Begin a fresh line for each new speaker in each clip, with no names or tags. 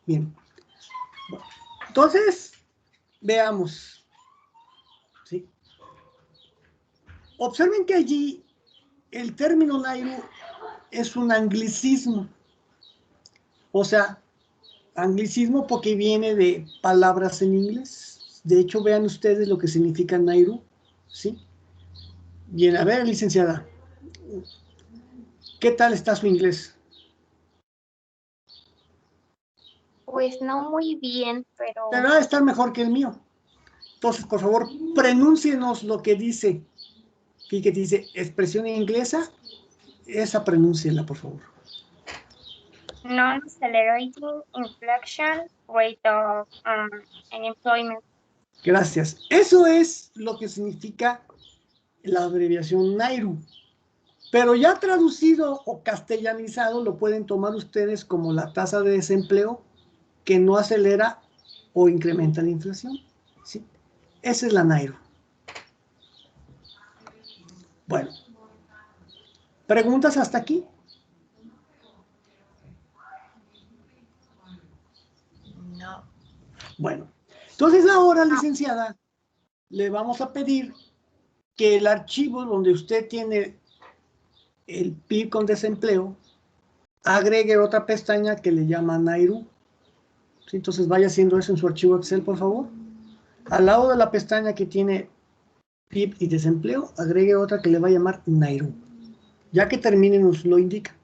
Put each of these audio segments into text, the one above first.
Bien. Bueno, entonces, veamos. ¿Sí? Observen que allí el término Nairu es un anglicismo. O sea, anglicismo porque viene de palabras en inglés. De hecho, vean ustedes lo que significa Nairu. ¿Sí? Bien, a ver, licenciada. ¿Qué tal está su inglés?
Pues no muy bien,
Pero
pero
va a estar mejor que el mío. Entonces, por favor, pronúncienos lo que dice. Fíjate, dice expresión inglesa. Esa pronúnciela, por favor.
non-accelerating inflation rate of unemployment.
Gracias. Eso es lo que significa la abreviación Nairu. Pero ya traducido o castellanizado lo pueden tomar ustedes como la tasa de desempleo que no acelera o incrementa la inflación. ¿Sí? Esa es la Nairu. Bueno, ¿preguntas hasta aquí?
No.
Bueno, entonces ahora, licenciada, le vamos a pedir que el archivo donde usted tiene el PIB con desempleo agregue otra pestaña que le llama Nairu. ¿Sí? Entonces vaya haciendo eso en su archivo Excel, por favor. Al lado de la pestaña que tiene PIB y desempleo, agregue otra que le va a llamar Nairu. Ya que termine nos lo indica.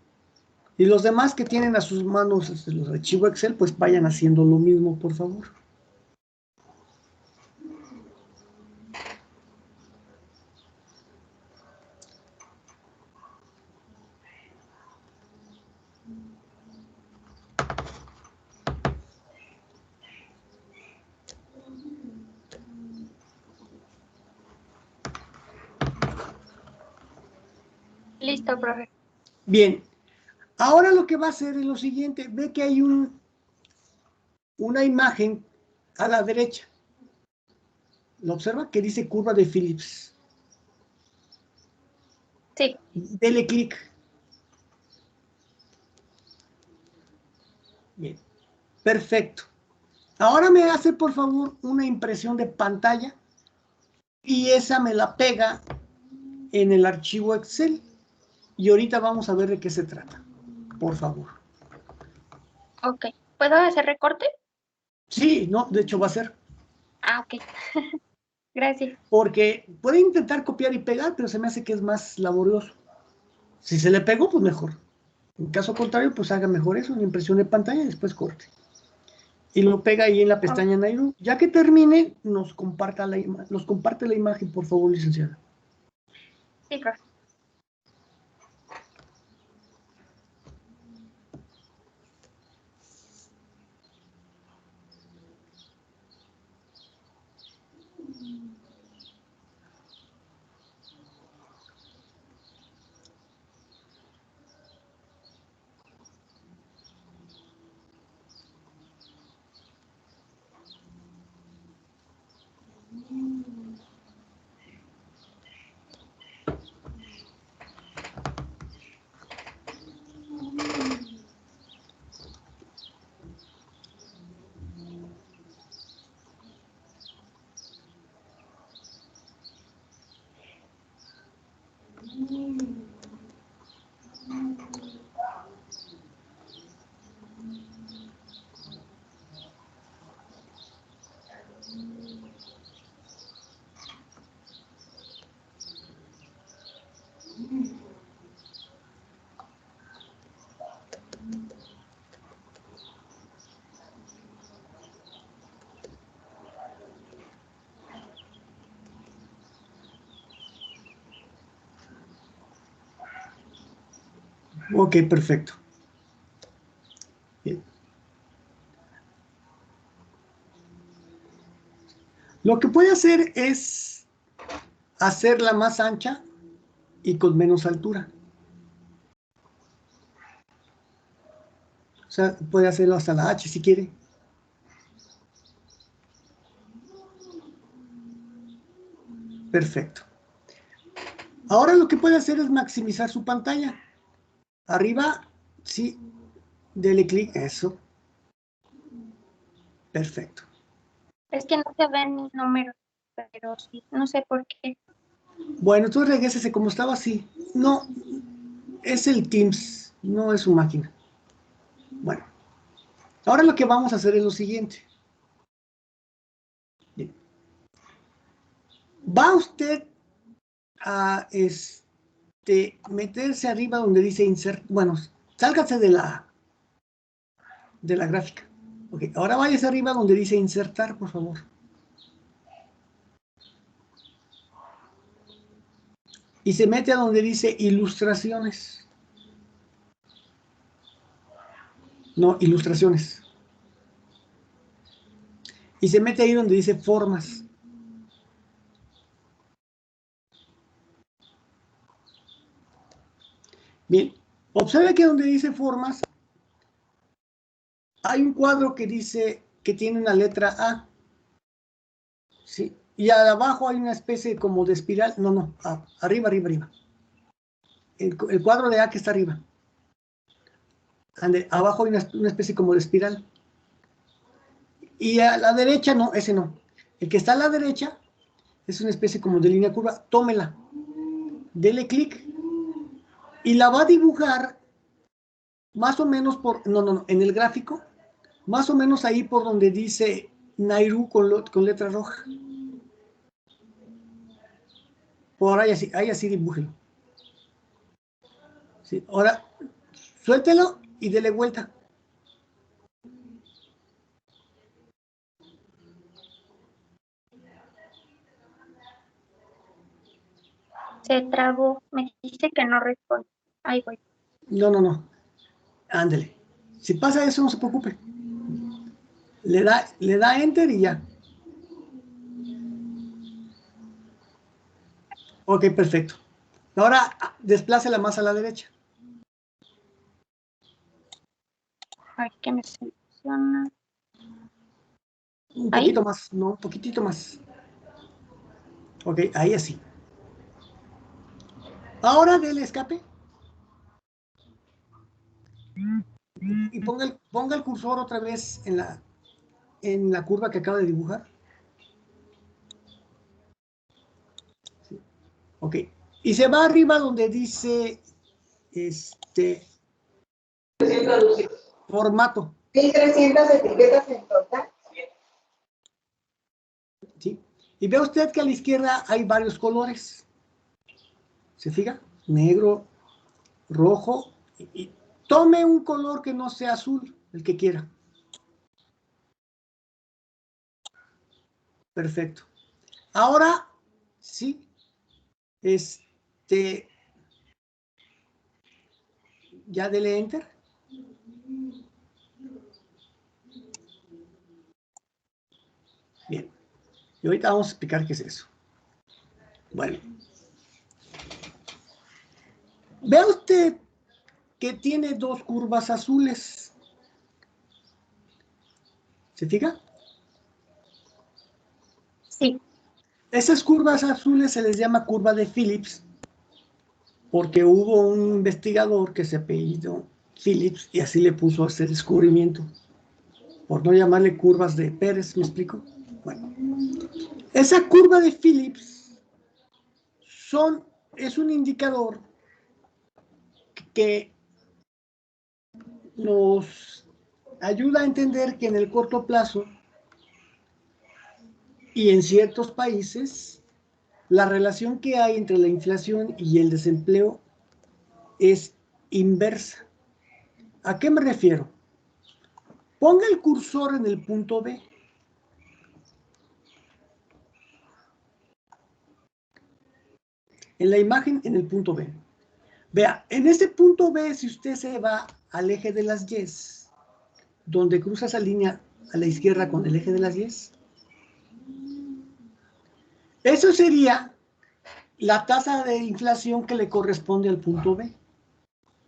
Y los demás que tienen a sus manos los archivos Excel, pues vayan haciendo lo mismo, por favor.
Listo, profe.
Bien, ahora lo que va a hacer es lo siguiente. Ve que hay una imagen a la derecha. ¿Lo observa? Que dice curva de Phillips.
Sí.
Dele clic. Bien, perfecto. Ahora me hace, por favor, una impresión de pantalla y esa me la pega en el archivo Excel. Y ahorita vamos a ver de qué se trata. Por favor.
Ok. ¿Puedo hacer recorte?
Sí, no, de hecho va a ser.
Ah, ok. Gracias.
Porque puede intentar copiar y pegar, pero se me hace que es más laborioso. Si se le pegó, pues mejor. En caso contrario, pues haga mejor eso, una impresión de pantalla y después corte. Y lo pega ahí en la
Oh,
pestaña Nairu. Ya que termine, nos comparte la imagen, por favor, licenciada.
sí, profe.
Ok, perfecto. Bien. Lo que puede hacer es hacerla más ancha y con menos altura. O sea, puede hacerlo hasta la H si quiere. Perfecto. Ahora lo que puede hacer es maximizar su pantalla. Arriba, sí, dele clic, eso. Perfecto.
Es que no se ven mis números, pero sí, no sé por qué.
Bueno, entonces regrésese como estaba así. No, es el Teams, no es su máquina. Bueno, ahora lo que vamos a hacer es lo siguiente. Bien. Va usted a meterse arriba donde dice insert. Bueno, sálgase de la gráfica. Ok, ahora váyase arriba donde dice insertar, por favor. Y se mete a donde dice ilustraciones. No, ilustraciones. Y se mete ahí donde dice formas. Bien, observe que donde dice formas hay un cuadro que dice que tiene una letra A. ¿Sí? Y abajo hay una especie como de espiral. No, arriba. El cuadro de A que está arriba. Abajo hay una especie como de espiral. Y a la derecha, no, ese no. El que está a la derecha es una especie como de línea curva. Tómela. Dele clic. Y la va a dibujar más o menos por... No, en el gráfico. Más o menos ahí por donde dice Nairu con letra roja. Por ahí así dibújelo. ¿Sí? Ahora, suéltelo y dele vuelta.
Se trabó, me dice que no responde. Ahí voy.
No. Ándele. Si pasa eso, no se preocupe. Le da enter y ya. Ok, perfecto. Ahora desplácela más a la derecha.
Ay, que me selecciona.
Un
¿Ahí?
poquito más, no, un poquitito más. Ok, ahí así. Ahora dele escape. Y ponga el cursor otra vez en la curva que acaba de dibujar. Sí. Ok. Y se va arriba donde dice formato.
1.300 etiquetas en total.
¿Sí? Y ve usted que a la izquierda hay varios colores. ¿Se fija? Negro, rojo. Y tome un color que no sea azul, el que quiera. Perfecto. Ahora, sí, ya dele enter. Bien. Y ahorita vamos a explicar qué es eso. Bueno. Vea usted que tiene dos curvas azules. ¿Se fija?
Sí.
Esas curvas azules se les llama curva de Phillips porque hubo un investigador que se apellidó Phillips y así le puso a ese descubrimiento. Por no llamarle curvas de Pérez, ¿me explico? Bueno, esa curva de Phillips es un indicador que nos ayuda a entender que en el corto plazo y en ciertos países la relación que hay entre la inflación y el desempleo es inversa. ¿A qué me refiero? Ponga el cursor en el punto B. En la imagen, en el punto B. Vea, en ese punto B, si usted se va al eje de las Y, donde cruza esa línea a la izquierda con el eje de las Y, eso sería la tasa de inflación que le corresponde al punto B.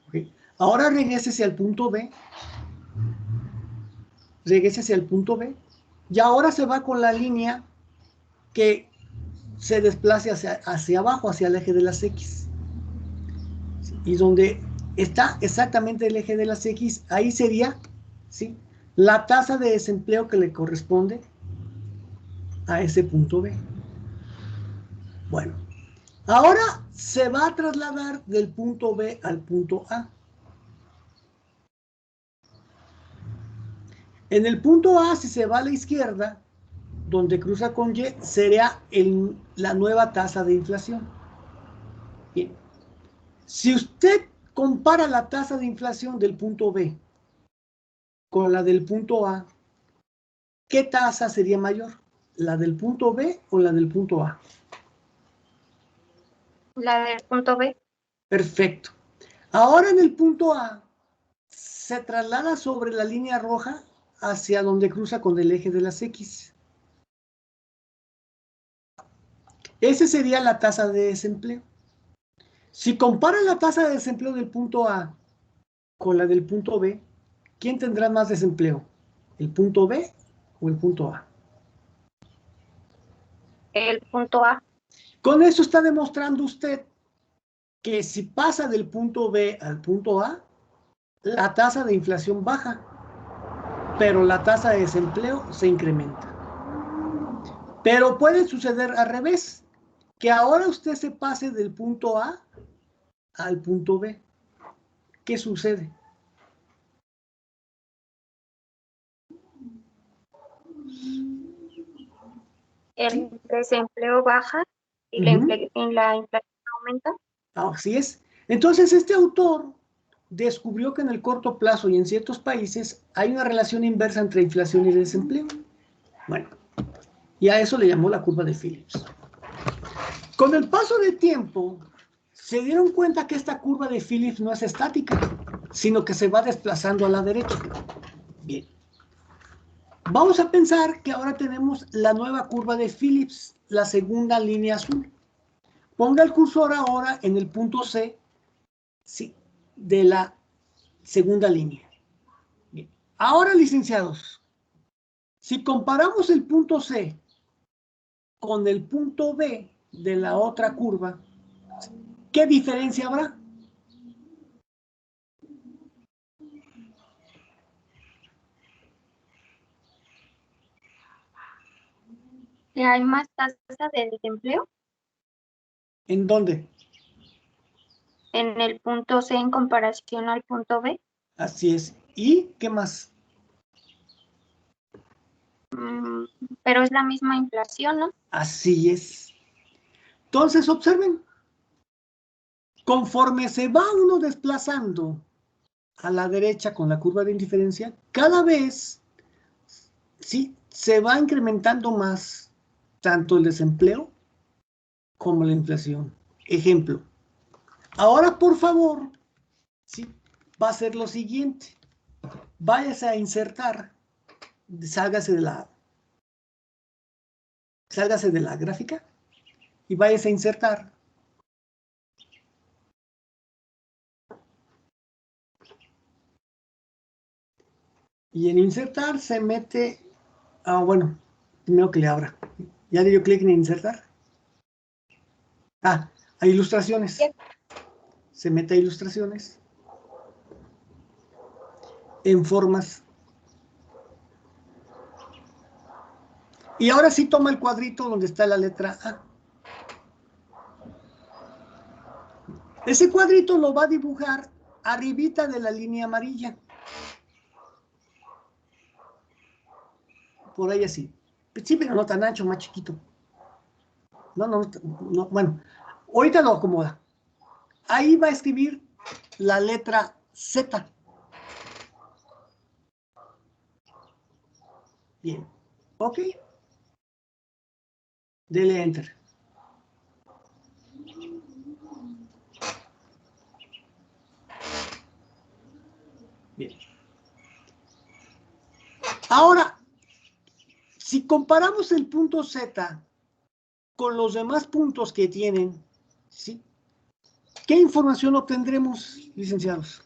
¿Okay? Ahora regrésese al punto B. Regrésese al punto B. Y ahora se va con la línea que se desplace hacia abajo, hacia el eje de las X. Y donde está exactamente el eje de las X, ahí sería, ¿sí?, la tasa de desempleo que le corresponde a ese punto B. Bueno, ahora se va a trasladar del punto B al punto A. En el punto A, si se va a la izquierda, donde cruza con Y, sería la nueva tasa de inflación. Bien. Si usted compara la tasa de inflación del punto B con la del punto A, ¿qué tasa sería mayor? ¿La del punto B o la del punto A?
La del punto B.
Perfecto. Ahora en el punto A se traslada sobre la línea roja hacia donde cruza con el eje de las X. Esa sería la tasa de desempleo. Si compara la tasa de desempleo del punto A con la del punto B, ¿quién tendrá más desempleo? ¿El punto B o el punto A?
El punto A.
Con eso está demostrando usted que si pasa del punto B al punto A, la tasa de inflación baja, pero la tasa de desempleo se incrementa. Pero puede suceder al revés, que ahora usted se pase del punto A al punto B. ¿Qué sucede?
El desempleo baja y la inflación aumenta.
Así es. Entonces, este autor descubrió que en el corto plazo y en ciertos países hay una relación inversa entre inflación y desempleo. Bueno, y a eso le llamó la curva de Phillips. Con el paso del tiempo, se dieron cuenta que esta curva de Phillips no es estática, sino que se va desplazando a la derecha. Bien. Vamos a pensar que ahora tenemos la nueva curva de Phillips, la segunda línea azul. Ponga el cursor ahora en el punto C, sí, de la segunda línea. Bien. Ahora, licenciados, si comparamos el punto C con el punto B de la otra curva, ¿qué diferencia habrá?
¿Hay más tasa de desempleo
¿En dónde?
en el punto C en comparación al punto B?
Así es. ¿Y qué más?
Pero es la misma inflación, ¿no?
Así es. Entonces, observen, conforme se va uno desplazando a la derecha con la curva de indiferencia, cada vez sí se va incrementando más tanto el desempleo como la inflación. Ejemplo, ahora por favor, sí, va a ser lo siguiente. Váyase a insertar, sálgase de la gráfica y váyase a insertar. Y en insertar se mete, bueno, primero que le abra. Ya le dio clic en insertar. A ilustraciones. Se mete a ilustraciones. En formas. Y ahora sí toma el cuadrito donde está la letra A. Ese cuadrito lo va a dibujar arribita de la línea amarilla. Por ahí así. Sí, pero no tan ancho, más chiquito. No, bueno. Ahorita lo acomoda. Ahí va a escribir la letra Z. Bien. Ok. Dele Enter. Bien. Ahora, si comparamos el punto Z con los demás puntos que tienen, ¿sí? ¿Qué información obtendremos, licenciados?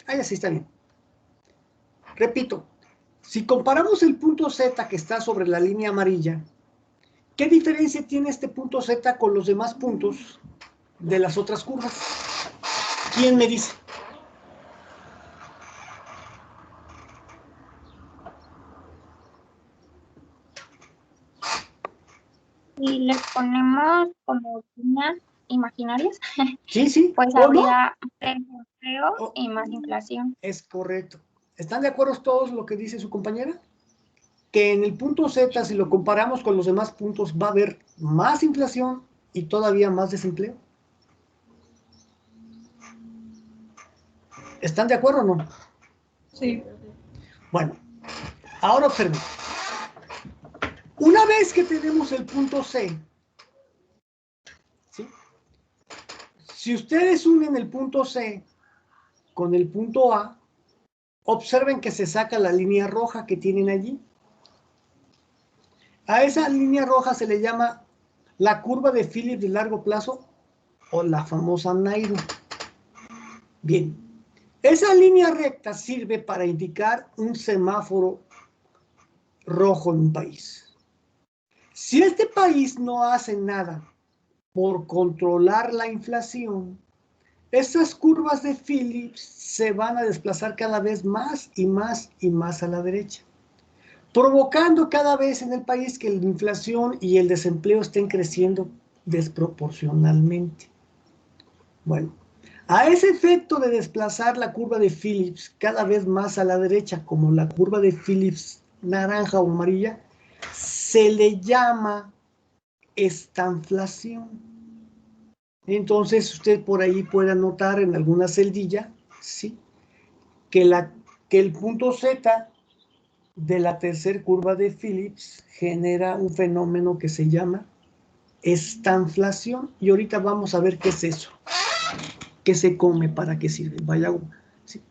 Ahí así está bien. Repito, si comparamos el punto Z que está sobre la línea amarilla ¿Qué diferencia tiene este punto Z con los demás puntos de las otras curvas? ¿Quién me dice?
Y les ponemos como líneas imaginarias,
Sí, sí.
pues
¿O no?
habría desempleo
Oh,
y más inflación.
es correcto. ¿Están de acuerdo todos lo que dice su compañera? Que en el punto Z, si lo comparamos con los demás puntos, va a haber más inflación y todavía más desempleo. ¿Están de acuerdo o no?
Sí.
Bueno, ahora observen. Una vez que tenemos el punto C, ¿sí? Si ustedes unen el punto C con el punto A, observen que se saca la línea roja que tienen allí. A esa línea roja se le llama la curva de Phillips de largo plazo o la famosa Nairo. Bien, esa línea recta sirve para indicar un semáforo rojo en un país. Si este país no hace nada por controlar la inflación, esas curvas de Phillips se van a desplazar cada vez más y más y más a la derecha, provocando cada vez en el país que la inflación y el desempleo estén creciendo desproporcionalmente. Bueno, a ese efecto de desplazar la curva de Phillips cada vez más a la derecha, como la curva de Phillips naranja o amarilla, se le llama estanflación. Entonces usted por ahí puede anotar en alguna celdilla, ¿sí?, que el punto Z de la tercera curva de Phillips genera un fenómeno que se llama estanflación. Y ahorita vamos a ver qué es eso, qué se come, para qué sirve. ¿Sí?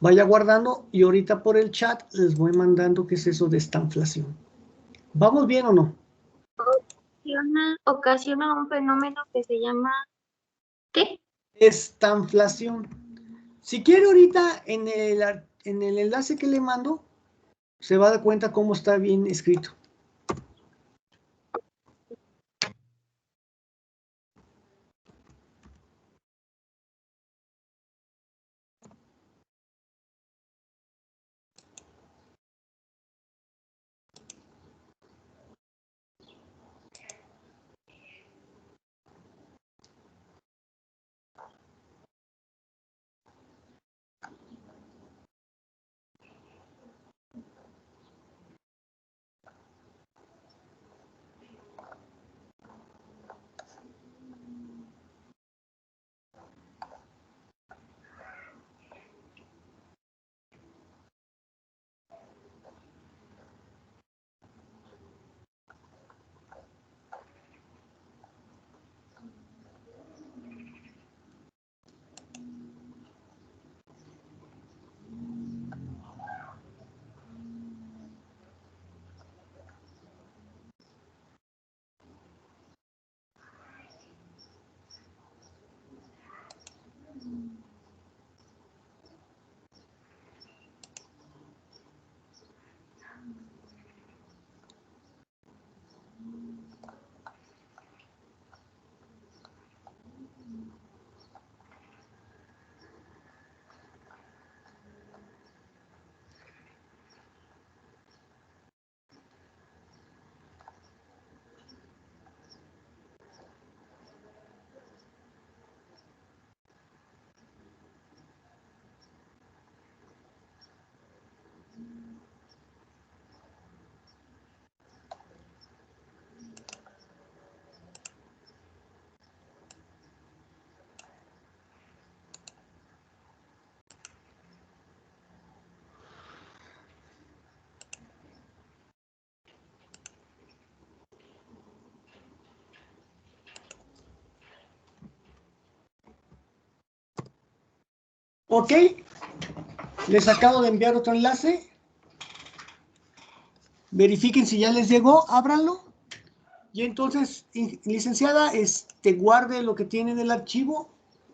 Vaya guardando y ahorita por el chat les voy mandando qué es eso de estanflación. ¿Vamos bien o no?
Ocasiona un fenómeno que se llama, ¿qué?
Estanflación. Si quiere ahorita en el enlace que le mando, se va a dar cuenta cómo está bien escrito. Ok, les acabo de enviar otro enlace. Verifiquen si ya les llegó, ábranlo. Y entonces, licenciada, guarde lo que tiene en el archivo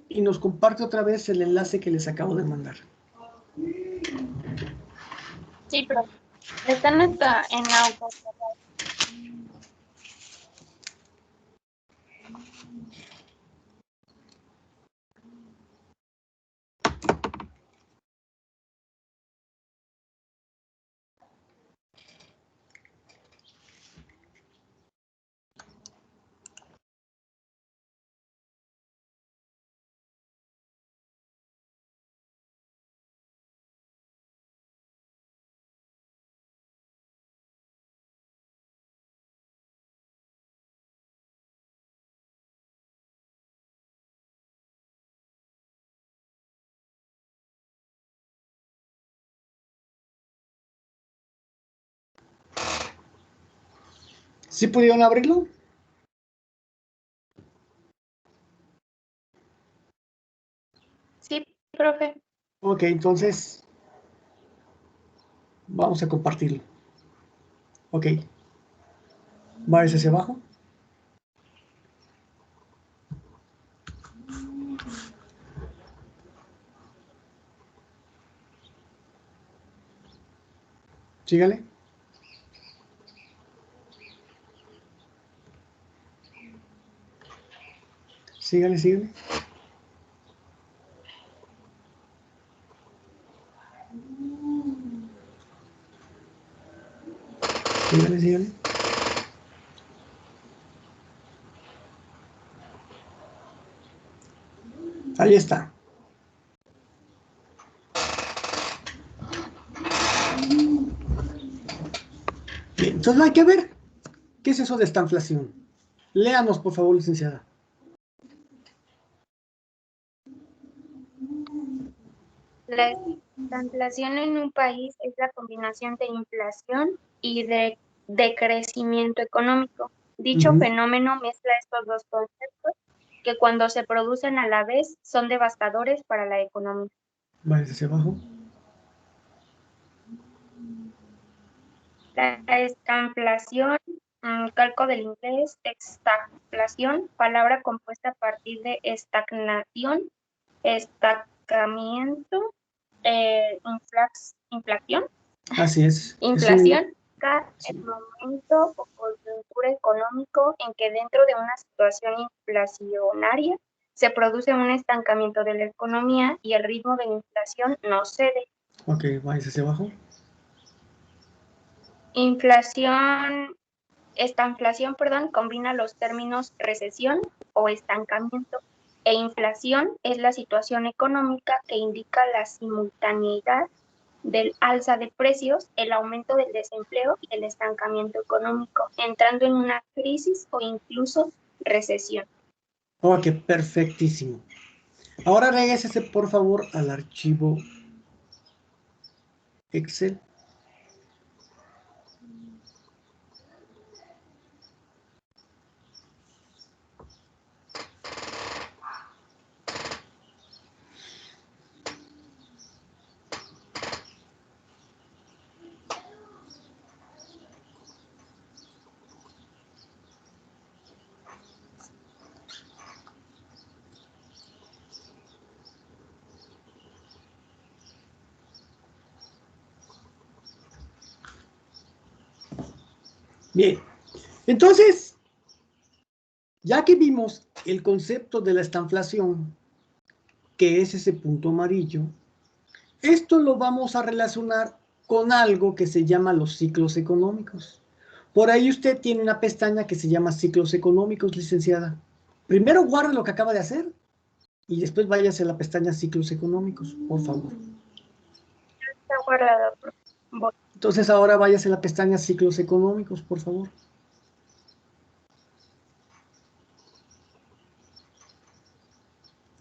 y nos comparte otra vez el enlace que les acabo de mandar.
Sí, pero están hasta en auto.
¿Sí pudieron abrirlo?
Sí, profe.
Ok, entonces vamos a compartirlo. Ok. Váyase hacia abajo. Sígale. Sígale, sígale. Sígale, sígale. Ahí está. Bien, entonces hay que ver qué es eso de estanflación. Léanos, por favor, licenciada.
La estanflación en un país es la combinación de inflación y de decrecimiento económico. Dicho fenómeno mezcla estos dos conceptos que cuando se producen a la vez son devastadores para la economía.
Váyase hacia abajo.
La estanflación, calco del inglés, estagflación, palabra compuesta a partir de estagnación, estancamiento, inflación.
Así es.
Inflación, el momento o coyuntura económico en que dentro de una situación inflacionaria se produce un estancamiento de la economía y el ritmo de inflación no cede.
Ok, váyase hacia abajo.
Estanflación, combina los términos recesión o estancamiento e inflación es la situación económica que indica la simultaneidad del alza de precios, el aumento del desempleo y el estancamiento económico, entrando en una crisis o incluso recesión.
Ok, perfectísimo. Ahora regrésese, por favor, al archivo Excel. Bien, entonces, ya que vimos el concepto de la estanflación, que es ese punto amarillo, esto lo vamos a relacionar con algo que se llama los ciclos económicos. Por ahí usted tiene una pestaña que se llama ciclos económicos, licenciada. Primero guarde lo que acaba de hacer y después váyase a la pestaña ciclos económicos, por favor.
Está guardado.
Entonces ahora váyase a la pestaña ciclos económicos, por favor.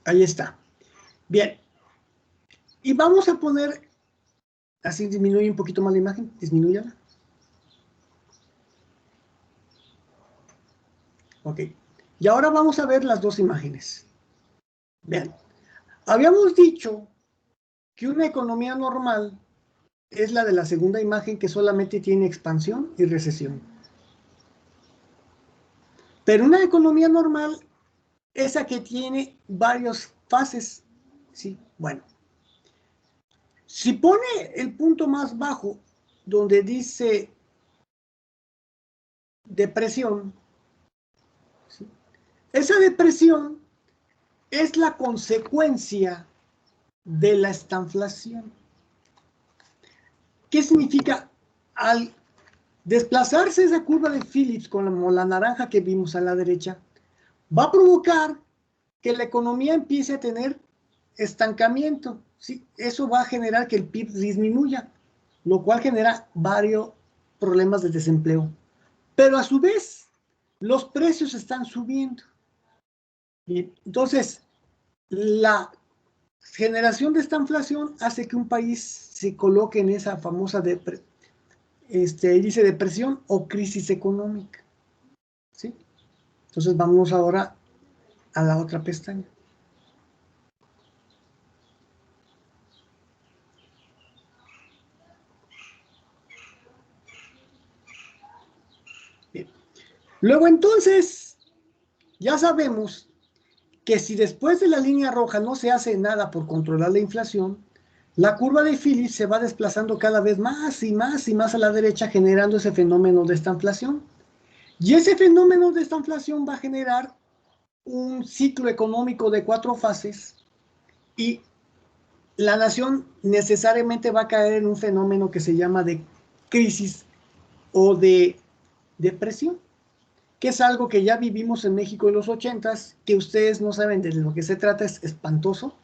Ahí está. Bien. Y vamos a poner, así disminuye un poquito más la imagen, disminúyala. Ok. Y ahora vamos a ver las dos imágenes. Vean. Habíamos dicho que una economía normal es la de la segunda imagen que solamente tiene expansión y recesión. Pero una economía normal es la que tiene varias fases. ¿Sí? Bueno. Si pone el punto más bajo donde dice depresión, ¿sí? Esa depresión es la consecuencia de la estanflación. ¿Qué significa? Al desplazarse esa curva de Phillips como la naranja que vimos a la derecha, va a provocar que la economía empiece a tener estancamiento. ¿Sí? Eso va a generar que el PIB disminuya, lo cual genera varios problemas de desempleo. Pero a su vez, los precios están subiendo. Bien, entonces, la generación de esta inflación hace que un país se coloque en esa famosa índice de depresión o crisis económica. ¿sí? Entonces vamos ahora a la otra pestaña. Bien. Luego entonces, ya sabemos que si después de la línea roja no se hace nada por controlar la inflación, la curva de Phillips se va desplazando cada vez más y más y más a la derecha, generando ese fenómeno de estanflación. Y ese fenómeno de estanflación va a generar un ciclo económico de 4 fases y la nación necesariamente va a caer en un fenómeno que se llama de crisis o de depresión, que es algo que ya vivimos en México en los 80s, que ustedes no saben de lo que se trata, es espantoso,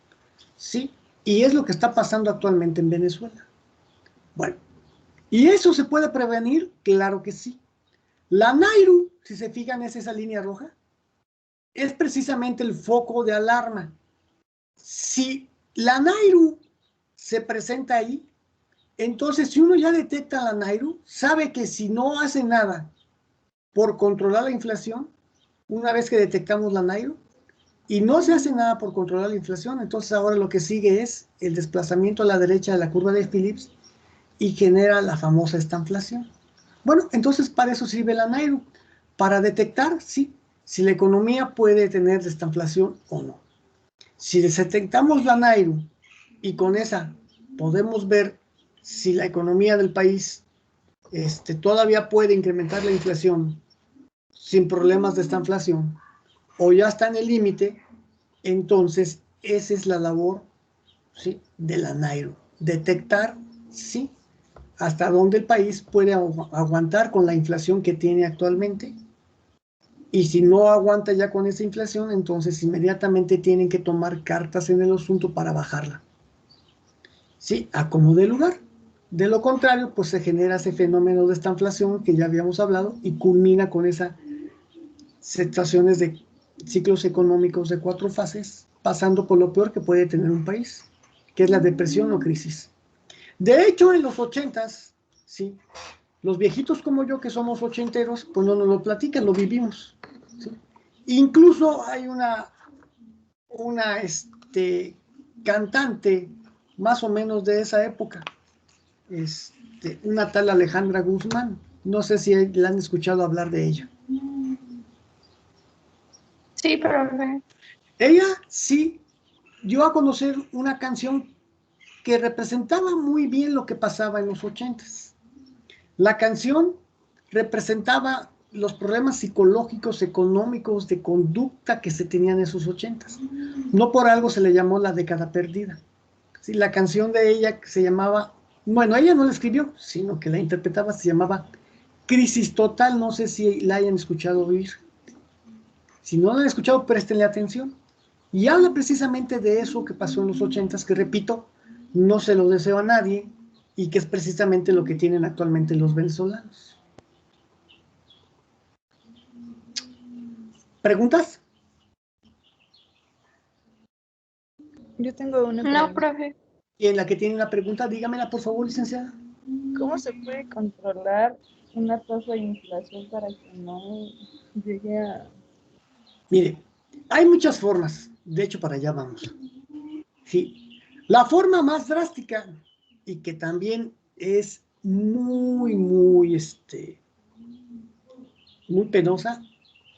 ¿sí? Y es lo que está pasando actualmente en Venezuela. Bueno, ¿y eso se puede prevenir? Claro que sí. La Nairu, si se fijan, es esa línea roja, es precisamente el foco de alarma. Si la Nairu se presenta ahí, entonces si uno ya detecta la Nairu, sabe que si no hace nada por controlar la inflación, una vez que detectamos la Nairu, y no se hace nada por controlar la inflación, entonces ahora lo que sigue es el desplazamiento a la derecha de la curva de Phillips y genera la famosa estanflación. Bueno, entonces para eso sirve la Nairu, para detectar sí, si la economía puede tener estanflación o no. Si detectamos la Nairu y con esa podemos ver si la economía del país todavía puede incrementar la inflación sin problemas de estanflación o ya está en el límite, entonces esa es la labor, ¿sí?, de la Nairu, detectar ¿sí?, hasta dónde el país puede aguantar con la inflación que tiene actualmente. Y si no aguanta ya con esa inflación, entonces inmediatamente tienen que tomar cartas en el asunto para bajarla. Sí, a como dé lugar. De lo contrario, pues se genera ese fenómeno de esta inflación que ya habíamos hablado y culmina con esas situaciones de ciclos económicos de 4 fases, pasando por lo peor que puede tener un país, que es la depresión o crisis. De hecho, en los 80s, sí, los viejitos como yo, que somos ochenteros, pues no nos lo platican, lo vivimos, ¿sí? Incluso hay una cantante más o menos de esa época, una tal Alejandra Guzmán. No sé si la han escuchado hablar de ella.
Sí, profe.
Ella sí dio a conocer una canción que representaba muy bien lo que pasaba en los 80s. La canción representaba los problemas psicológicos, económicos, de conducta que se tenían en esos 80s. No por algo se le llamó la década perdida. Sí, la canción de ella se llamaba, bueno, ella no la escribió, sino que la interpretaba, se llamaba Crisis Total. No sé si la hayan escuchado oír. Si no la han escuchado, préstenle atención. Y habla precisamente de eso que pasó en los 80s, que repito, no se lo deseo a nadie, y que es precisamente lo que tienen actualmente los venezolanos. ¿Preguntas?
Yo tengo una
No,
pregunta.
profe.
Y en la que tiene una pregunta, dígamela por favor, licenciada.
¿Cómo se puede controlar una tasa de inflación para que no llegue a...
Mire, hay muchas formas, de hecho para allá vamos. Sí, la forma más drástica y que también es muy penosa,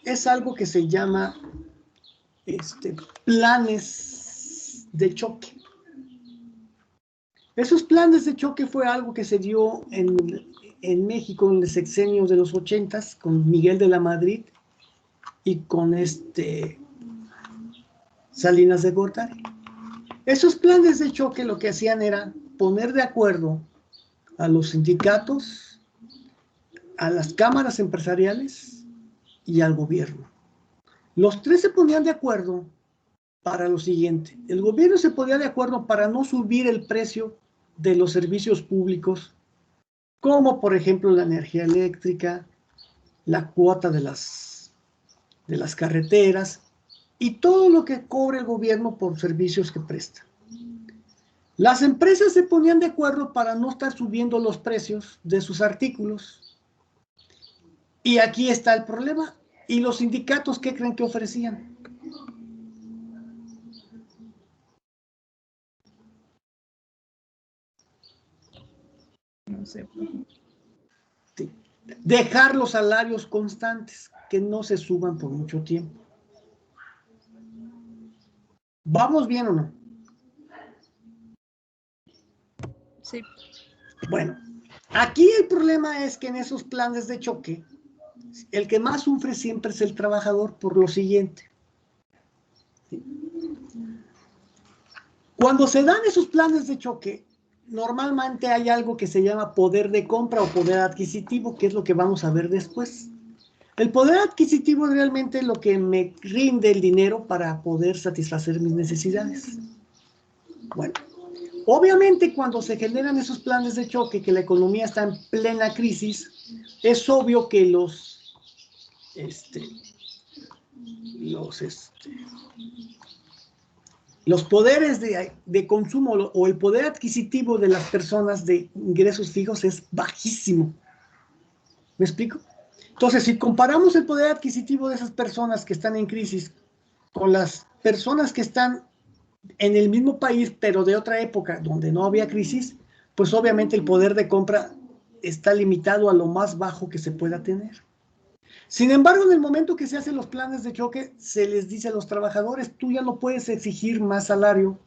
es algo que se llama planes de choque. Esos planes de choque fue algo que se dio en México en los sexenios de los 80s con Miguel de la Madrid y con Salinas de Gortari. Esos planes de choque lo que hacían era poner de acuerdo a los sindicatos, a las cámaras empresariales y al gobierno. Los tres se ponían de acuerdo para lo siguiente. El gobierno se ponía de acuerdo para no subir el precio de los servicios públicos, como por ejemplo la energía eléctrica, la cuota de las carreteras y todo lo que cobre el gobierno por servicios que presta. Las empresas se ponían de acuerdo para no estar subiendo los precios de sus artículos. Y aquí está el problema. ¿Y los sindicatos qué creen que ofrecían?
No sé.
Sí. Dejar los salarios constantes, que no se suban por mucho tiempo. ¿Vamos bien o no?
Sí.
Bueno, aquí el problema es que en esos planes de choque, el que más sufre siempre es el trabajador por lo siguiente. Cuando se dan esos planes de choque, normalmente hay algo que se llama poder de compra o poder adquisitivo, que es lo que vamos a ver después. El poder adquisitivo es realmente lo que me rinde el dinero para poder satisfacer mis necesidades. Bueno, obviamente cuando se generan esos planes de choque, que la economía está en plena crisis, es obvio que los poderes de consumo o el poder adquisitivo de las personas de ingresos fijos es bajísimo. ¿Me explico? Entonces, si comparamos el poder adquisitivo de esas personas que están en crisis con las personas que están en el mismo país, pero de otra época, donde no había crisis, pues obviamente el poder de compra está limitado a lo más bajo que se pueda tener. Sin embargo, en el momento que se hacen los planes de choque, se les dice a los trabajadores, tú ya no puedes exigir más salario,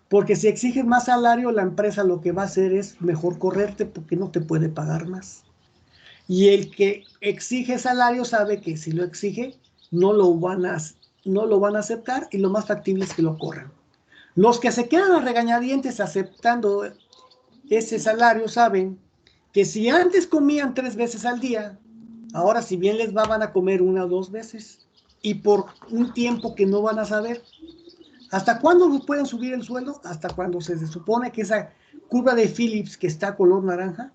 porque si exiges más salario, la empresa lo que va a hacer es mejor correrte porque no te puede pagar más. Y el que exige salario sabe que si lo exige, no lo van a aceptar y lo más factible es que lo corran. Los que se quedan a regañadientes aceptando ese salario saben que si antes comían 3 veces al día, ahora si bien les va, van a comer 1 o 2 veces y por un tiempo que no van a saber. ¿Hasta cuándo nos pueden subir el sueldo? Hasta cuando se supone que esa curva de Phillips que está color naranja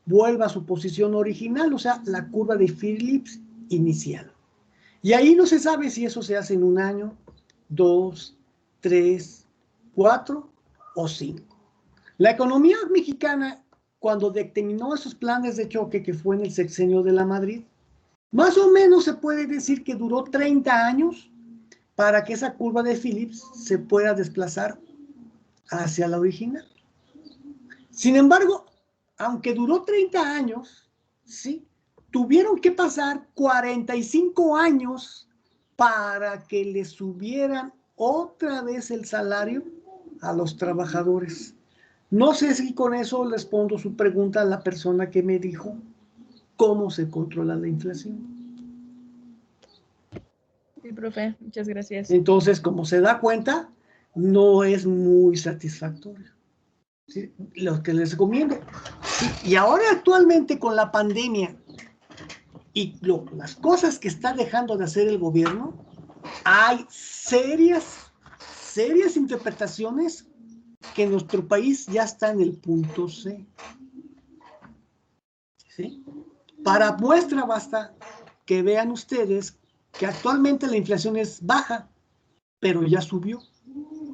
vuelva a su posición original, o sea, la curva de Phillips inicial. Y ahí no se sabe si eso se hace en 1 año, 2, 3, 4 o 5. La economía mexicana, cuando determinó esos planes de choque que fue en el sexenio de la Madrid, más o menos se puede decir que duró 30 años para que esa curva de Phillips se pueda desplazar hacia la original. Sin embargo, aunque duró 30 años, ¿sí? Tuvieron que pasar 45 años para que le subieran otra vez el salario a los trabajadores. No sé si con eso respondo su pregunta a la persona que me dijo cómo se controla la inflación.
Sí, profe, muchas gracias.
Entonces, como se da cuenta, no es muy satisfactorio. ¿Sí? Lo que les recomiendo. ¿Sí? Y ahora actualmente con la pandemia y las cosas que está dejando de hacer el gobierno, hay serias interpretaciones que nuestro país ya está en el punto C. ¿Sí? Para muestra basta que vean ustedes que actualmente la inflación es baja, pero ya subió.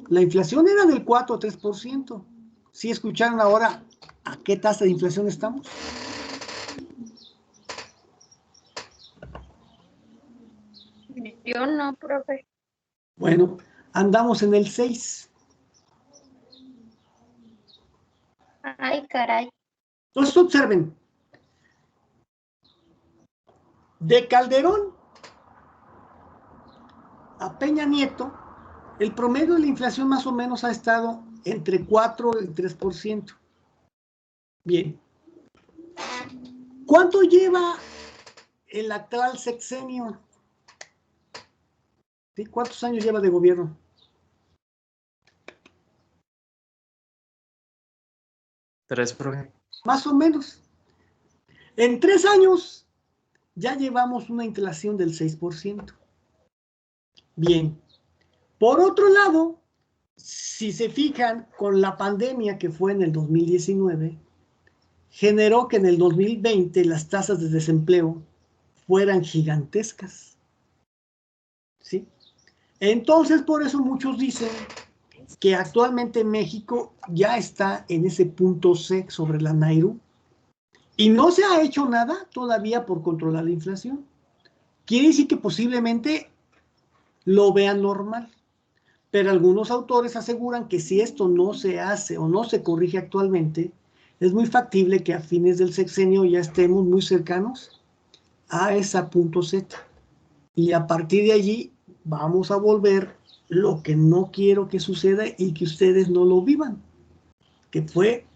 La inflación era del 4 o 3%. ¿Sí escucharon ahora a qué tasa de inflación estamos?
Yo no, profe.
Bueno, andamos en el 6.
Ay, caray.
Entonces observen, de Calderón a Peña Nieto, el promedio de la inflación más o menos ha estado entre 4 y 3%. Bien. ¿Cuánto lleva el actual sexenio? ¿Sí? ¿Cuántos años lleva de gobierno?
Tres, profe.
Más o menos. En 3 años ya llevamos una inflación del 6%. Bien. Por otro lado, si se fijan, con la pandemia que fue en el 2019, generó que en el 2020 las tasas de desempleo fueran gigantescas. ¿Sí? Entonces, por eso muchos dicen que actualmente México ya está en ese punto C sobre la Nairu y no se ha hecho nada todavía por controlar la inflación. quiere decir que posiblemente lo vean normal. Pero algunos autores aseguran que si esto no se hace o no se corrige actualmente, es muy factible que a fines del sexenio ya estemos muy cercanos a esa punto Z. Y a partir de allí vamos a volver lo que no quiero que suceda y que ustedes no lo vivan, que fue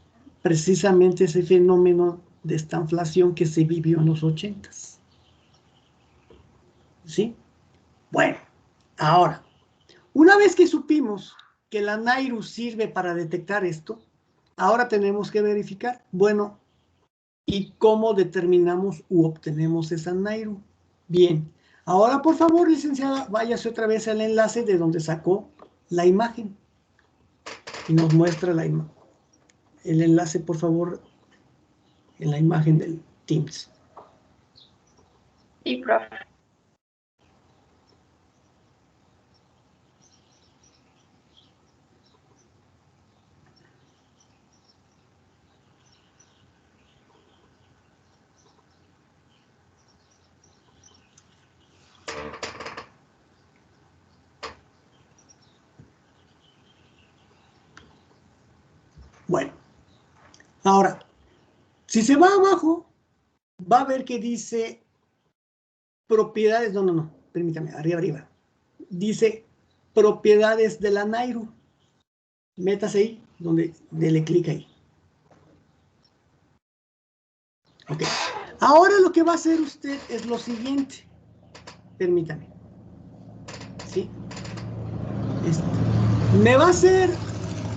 precisamente ese fenómeno de esta inflación que se vivió en los 80s. ¿Sí? Bueno, ahora, una vez que supimos que la NAIRU sirve para detectar esto, ahora tenemos que verificar, bueno, ¿y cómo determinamos u obtenemos esa NAIRU? Bien, ahora por favor, licenciada, váyase otra vez al enlace de donde sacó la imagen y nos muestra el enlace, por favor, en la imagen del Teams.
Sí, profe.
Bueno, ahora, si se va abajo, va a ver que dice propiedades, no, permítame, arriba. Dice propiedades de la NAIRU. Métase ahí, dele clic ahí. Ok. Ahora lo que va a hacer usted es lo siguiente. Permítame. ¿Sí? Me va a hacer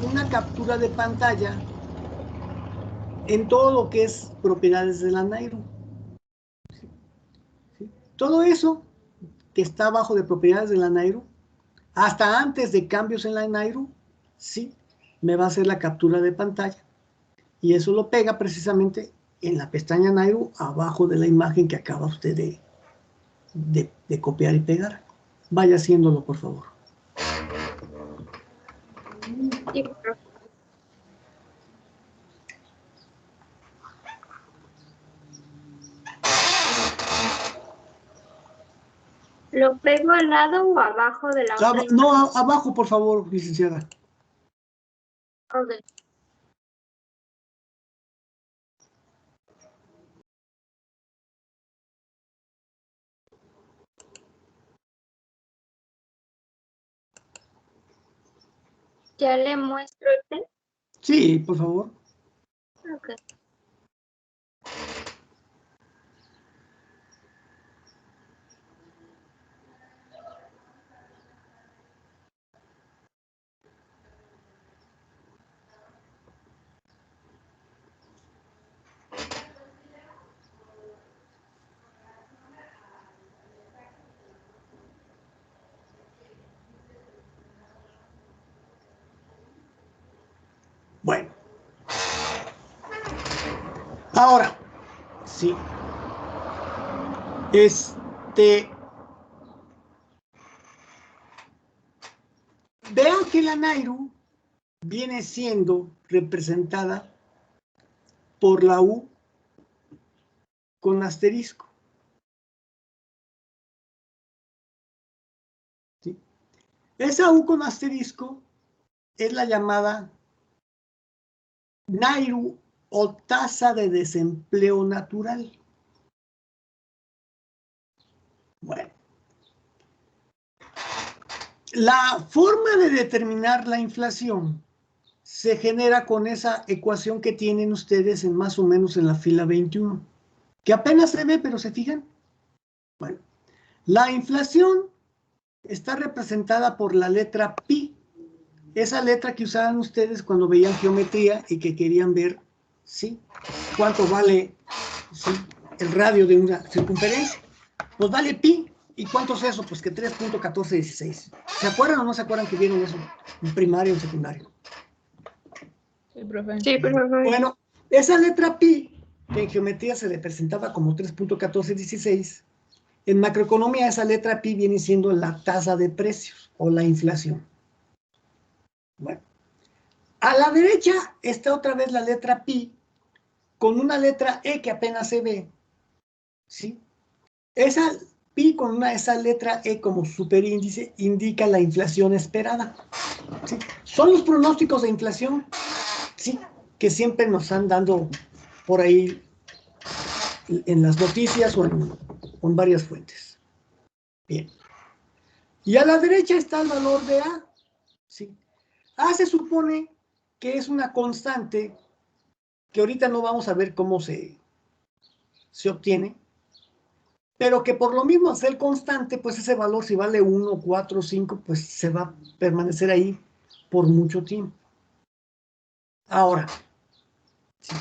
una captura de pantalla en todo lo que es propiedades de la NAIRU. ¿Sí? Todo eso que está abajo de propiedades de la NAIRU, hasta antes de cambios en la NAIRU, sí, me va a hacer la captura de pantalla. Y eso lo pega precisamente en la pestaña NAIRU, abajo de la imagen que acaba usted de copiar y pegar. Vaya haciéndolo, por favor.
Sí, profe. ¿Lo pego al lado o abajo de la otra imagen?
No, abajo, por favor, licenciada.
Ok. ¿Ya le muestro este?
Sí, por favor.
Ok.
Bueno. Ahora, sí. Vean que la NAIRU viene siendo representada por la U con asterisco. ¿Sí? Esa U con asterisco es la llamada NAIRU o tasa de desempleo natural. Bueno, la forma de determinar la inflación se genera con esa ecuación que tienen ustedes en más o menos en la fila 21, que apenas se ve, pero ¿se fijan? Bueno, la inflación está representada por la letra pi, esa letra que usaban ustedes cuando veían geometría y que querían ver, ¿sí?, cuánto vale, ¿sí?, el radio de una circunferencia. Pues vale pi. ¿Y cuánto es eso? Pues que 3.1416. ¿Se acuerdan o no se acuerdan que vieron eso en primaria o en secundario?
Sí, profe.
Sí, profe.
Bueno, esa letra pi, que en geometría se representaba como 3.1416, en macroeconomía esa letra pi viene siendo la tasa de precios o la inflación. Bueno, a la derecha está otra vez la letra pi con una letra E que apenas se ve, ¿sí? Esa pi con esa letra E como superíndice indica la inflación esperada. ¿Sí? Son los pronósticos de inflación, ¿sí?, que siempre nos han dado por ahí en las noticias o en varias fuentes. Bien. Y a la derecha está el valor de A. ¿Sí? A se supone que es una constante que ahorita no vamos a ver cómo se obtiene, pero que por lo mismo al ser constante, pues ese valor, si vale 1, 4, 5, pues se va a permanecer ahí por mucho tiempo. Ahora, ¿sí?,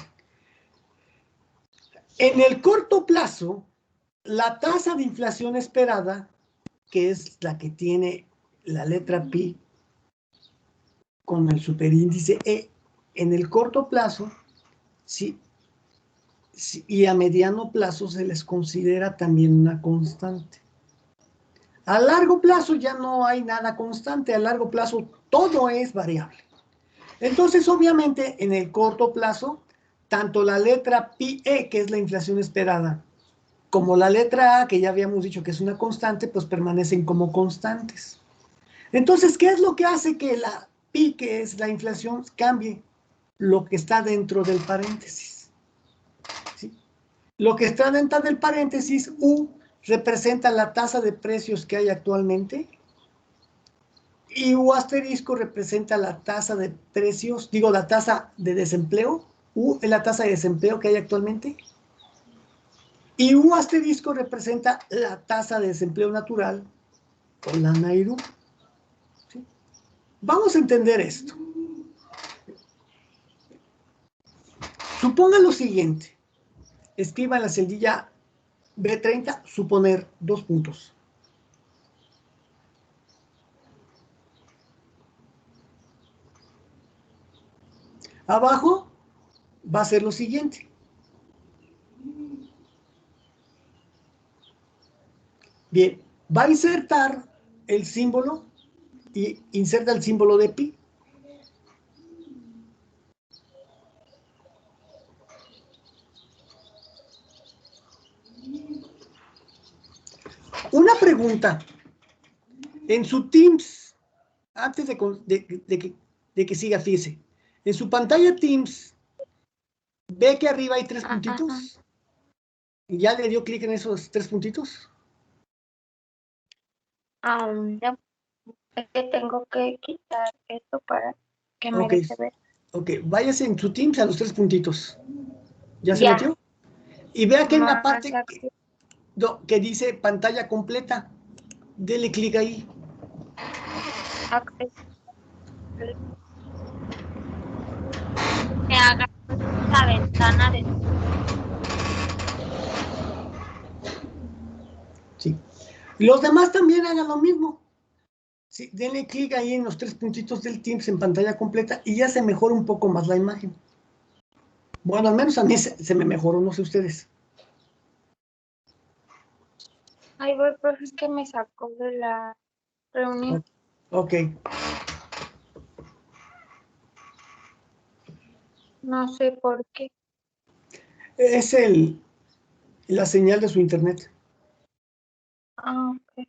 en el corto plazo, la tasa de inflación esperada, que es la que tiene la letra pi con el superíndice E, en el corto plazo, sí, y a mediano plazo se les considera también una constante. A largo plazo ya no hay nada constante, a largo plazo todo es variable. Entonces, obviamente, en el corto plazo, tanto la letra pi-e, que es la inflación esperada, como la letra A, que ya habíamos dicho que es una constante, pues permanecen como constantes. Entonces, ¿qué es lo que hace que la pi, que es la inflación, cambie? Lo que está dentro del paréntesis. ¿Sí? Lo que está dentro del paréntesis, U, representa la tasa de precios que hay actualmente, y U asterisco representa la tasa de precios, digo, la tasa de desempleo. U es la tasa de desempleo que hay actualmente. Y U asterisco representa la tasa de desempleo natural, o la NAIRU. ¿Sí? Vamos a entender esto. Suponga lo siguiente. Escriba en la celdilla B30, suponer, 2 puntos. Abajo va a ser lo siguiente. Bien, va a insertar el símbolo y inserta el símbolo de pi. Una pregunta. En su Teams, antes de que siga, fíjese, en su pantalla Teams, ¿ve que arriba hay 3 puntitos? ¿Y ya le dio clic en esos 3 puntitos?
No, es que tengo que quitar esto para que me
Ok,
deje ver.
ok, váyase en su Teams a los 3 puntitos. ¿Ya se
Ya,
metió? Y vea que en la
más
parte
activo.
que dice pantalla completa, dele clic ahí.
Acceso. Que haga la ventana de...
Sí. Los demás también hagan lo mismo. Sí, denle clic ahí en los 3 puntitos del Teams en pantalla completa y ya se mejora un poco más la imagen. Bueno, al menos a mí se me mejoró, no sé ustedes.
Ay, voy, profe, es que me sacó de la reunión.
Ok,
No sé por qué.
es la señal de su internet.
Ah, ok.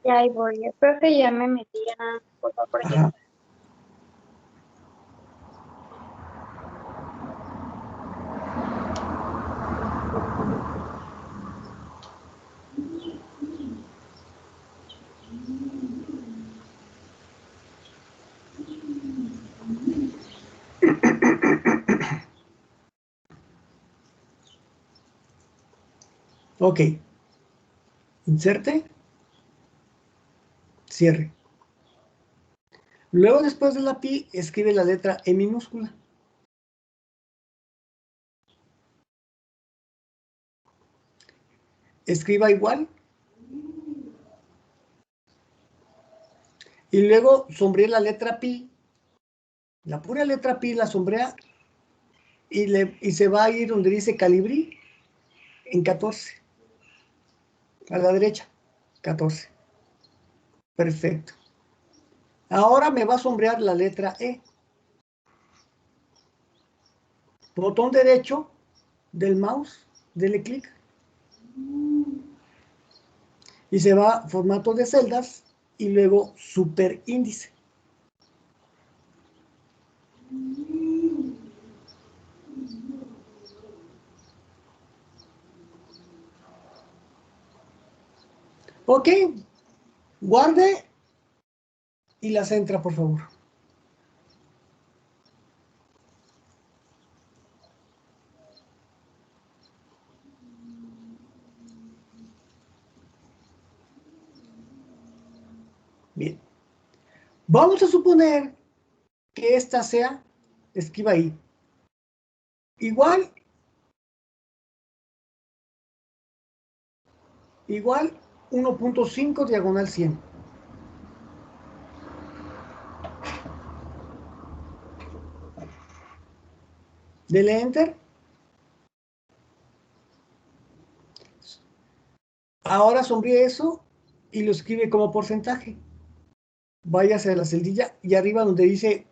Ya ahí voy. Profe, ya me metí, ya nada, por favor, ya.
Ajá. Ok. Inserte. Cierre. Luego, después de la pi, escribe la letra E minúscula. escriba igual. Y luego sombree la letra pi. La pura letra pi la sombrea y se va a ir donde dice calibrí en 14. A la derecha, 14. Perfecto. Ahora me va a sombrear la letra E. Botón derecho del mouse, dele clic. Y se va a formato de celdas y luego superíndice. Ok, guarde y la centra, por favor. Bien. Vamos a suponer que esta sea esquiva I. Igual 1.5 diagonal 100. Dele enter. Ahora sombríe eso y lo escribe como porcentaje. Váyase a la celdilla y arriba donde dice,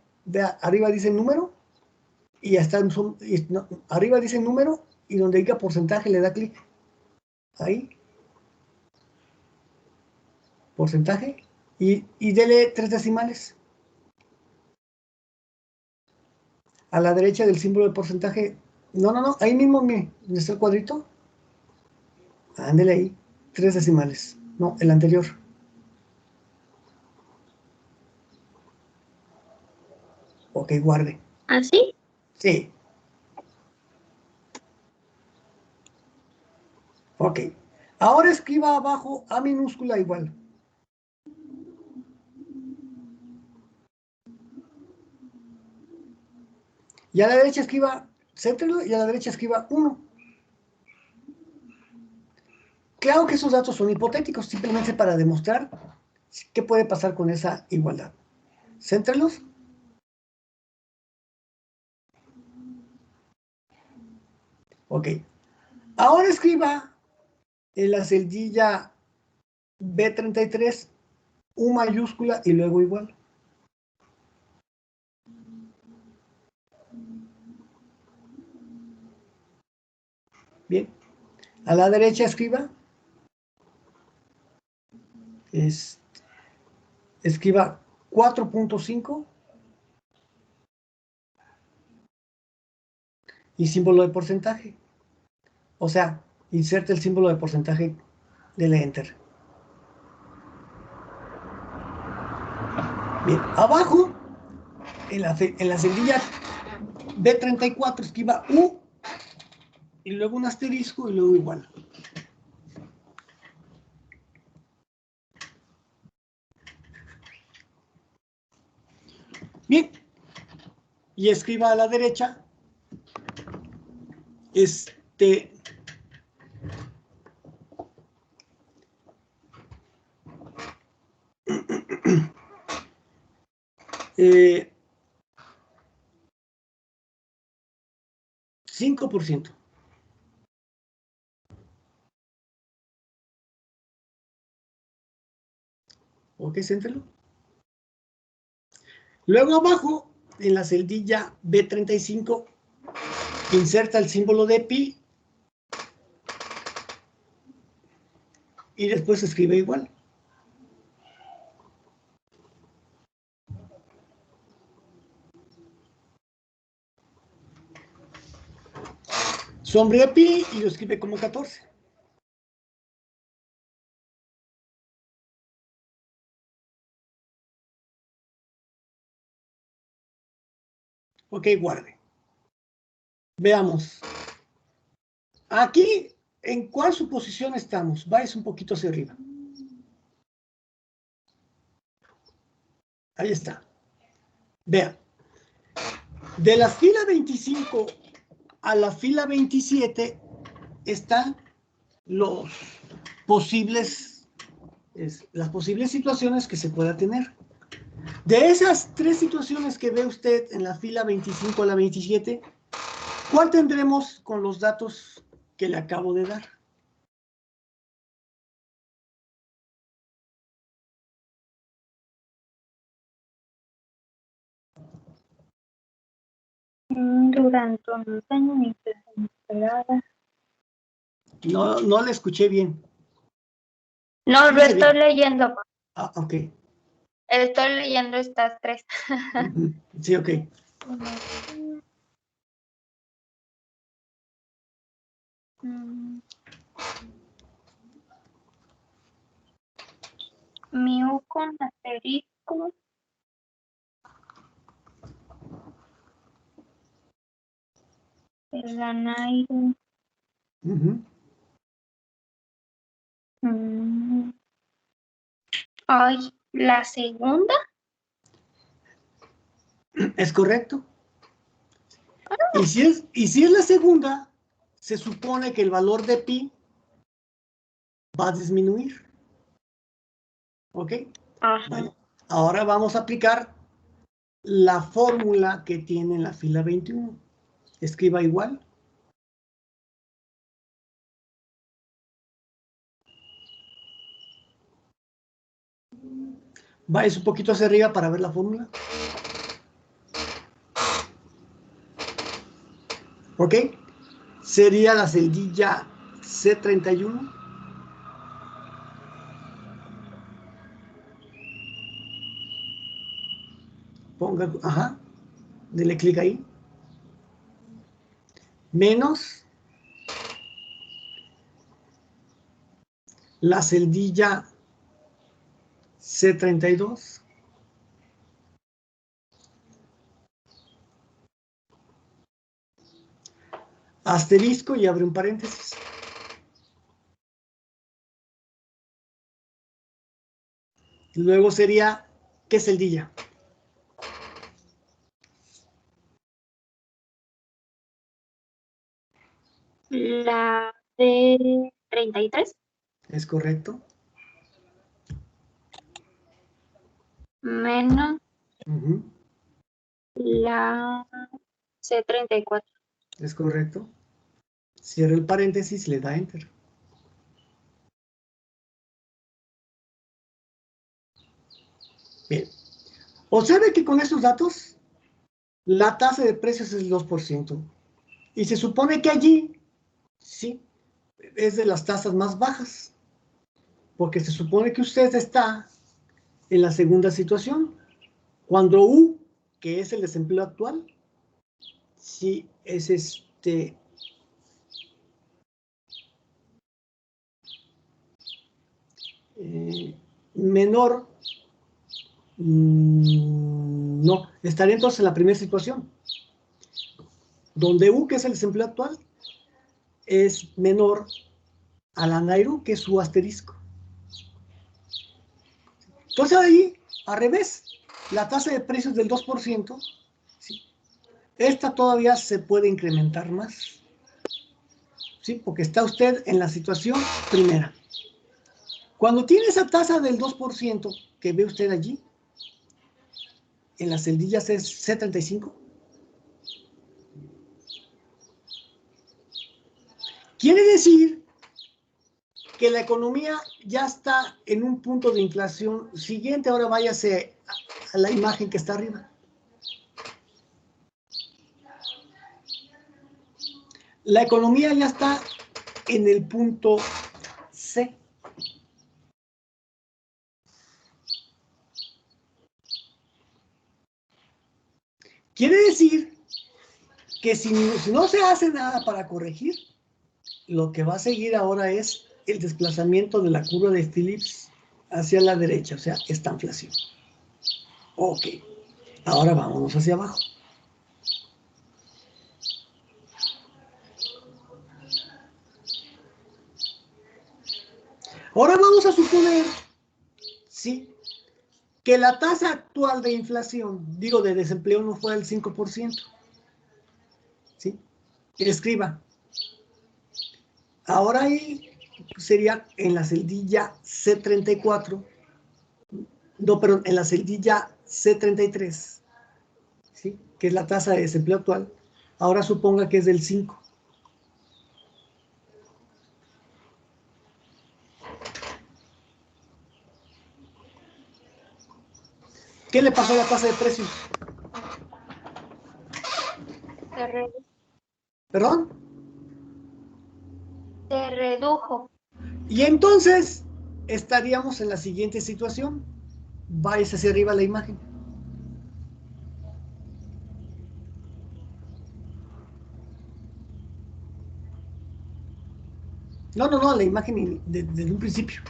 arriba dice número y hasta arriba dice número y donde diga porcentaje le da clic. Ahí. Porcentaje y dele 3 decimales. A la derecha del símbolo de porcentaje. No, ahí mismo, mire, donde está el cuadrito. Ándele ahí, 3 decimales. No, el anterior. Ok, guarde.
¿Así?
Sí. Ok. Ahora escriba abajo A minúscula igual. Y a la derecha escriba, céntrelo, y a la derecha escriba 1. Claro que esos datos son hipotéticos, simplemente para demostrar qué puede pasar con esa igualdad. Céntrelos. Ok. Ahora escriba en la celdilla B33 U mayúscula y luego igual. Bien. A la derecha escriba. Escriba 4.5 y símbolo de porcentaje. O sea, inserte el símbolo de porcentaje, dele enter. Bien, abajo, en la celdilla B34, escriba U y luego un asterisco y luego igual. Bien, y escriba a la derecha, eh, 5%. Ok, céntralo. Luego abajo, en la celdilla B35, inserta el símbolo de pi y después escribe igual. Sombrea pi y lo escribe como 14. Ok, guarde. Veamos. Aquí, ¿en cuál suposición estamos? Váyase un poquito hacia arriba. Ahí está. Vean. De la fila 25 a la fila 27 están los posibles, las posibles situaciones que se pueda tener. De esas 3 situaciones que ve usted en la fila 25 a la 27, ¿cuál tendremos con los datos que le acabo de dar?
Durante un año mi esperada.
No le escuché bien.
No, lo
Fíjese
estoy
bien.
leyendo.
Ah, ok.
Estoy leyendo estas 3.
Ujú. Sí, ok.
Miu con asterisco. El Anairo.
Ujú.
Ay, la segunda.
¿Es correcto? Y si es la segunda, se supone que el valor de pi va a disminuir. ¿Ok?
Ajá.
Bueno, ahora vamos a aplicar la fórmula que tiene en la fila 21. Escriba igual. Vaya un poquito hacia arriba para ver la fórmula. ¿Ok? Sería la celdilla C31. Ponga, ajá, dele clic ahí. Menos la celdilla C32. Asterisco y abre un paréntesis. Y luego sería, ¿qué celdilla?
La de 33
¿Es correcto?
menos
Ujú.
la C34.
¿Es correcto? Cierra el paréntesis, le da Enter. Bien. Observe que con estos datos, la tasa de precios es el 2%. Y se supone que allí, sí, es de las tasas más bajas. Porque se supone que usted está en la segunda situación. Cuando U, que es el desempleo actual, sí es menor. No, estaría entonces en la primera situación. Donde U, que es el desempleo actual, es menor a la Nairu, que es su asterisco. Entonces ahí, al revés, la tasa de precios del 2%, ¿sí? Esta todavía se puede incrementar más, ¿sí? Porque está usted en la situación primera. Cuando tiene esa tasa del 2% que ve usted allí, en las celdillas es C35, quiere decir que la economía ya está en un punto de inflación siguiente. Ahora váyase a la imagen que está arriba. La economía ya está en el punto C. Quiere decir que si no se hace nada para corregir, lo que va a seguir ahora es el desplazamiento de la curva de Phillips hacia la derecha, o sea, esta inflación. Ok, ahora vámonos hacia abajo. Ahora vamos a suponer, sí, que la tasa actual de inflación, digo, de desempleo no fue del 5%. ¿Sí? Escriba. Ahora ahí sería en la celdilla C34, no, perdón, en la celdilla C33, ¿sí? Que es la tasa de desempleo actual. Ahora suponga que es del 5. ¿Qué le pasó a la tasa de precios? ¿Perdón?
Se redujo.
Y entonces estaríamos en la siguiente situación. Váyase hacia arriba la imagen. No, la imagen desde un principio.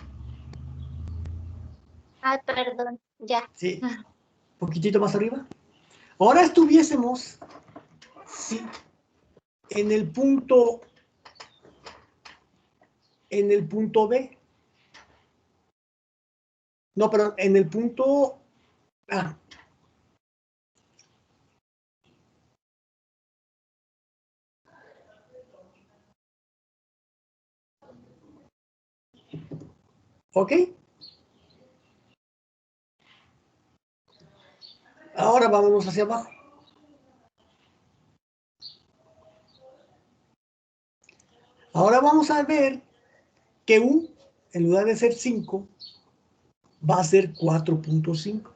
Ah, perdón, ya.
Sí, un poquitito más arriba. Ahora estuviésemos, sí, en el punto B. No, perdón, en el punto A. ¿Ok? Ahora vámonos hacia abajo. Ahora vamos a ver que U, en lugar de ser 5, va a ser 4.5.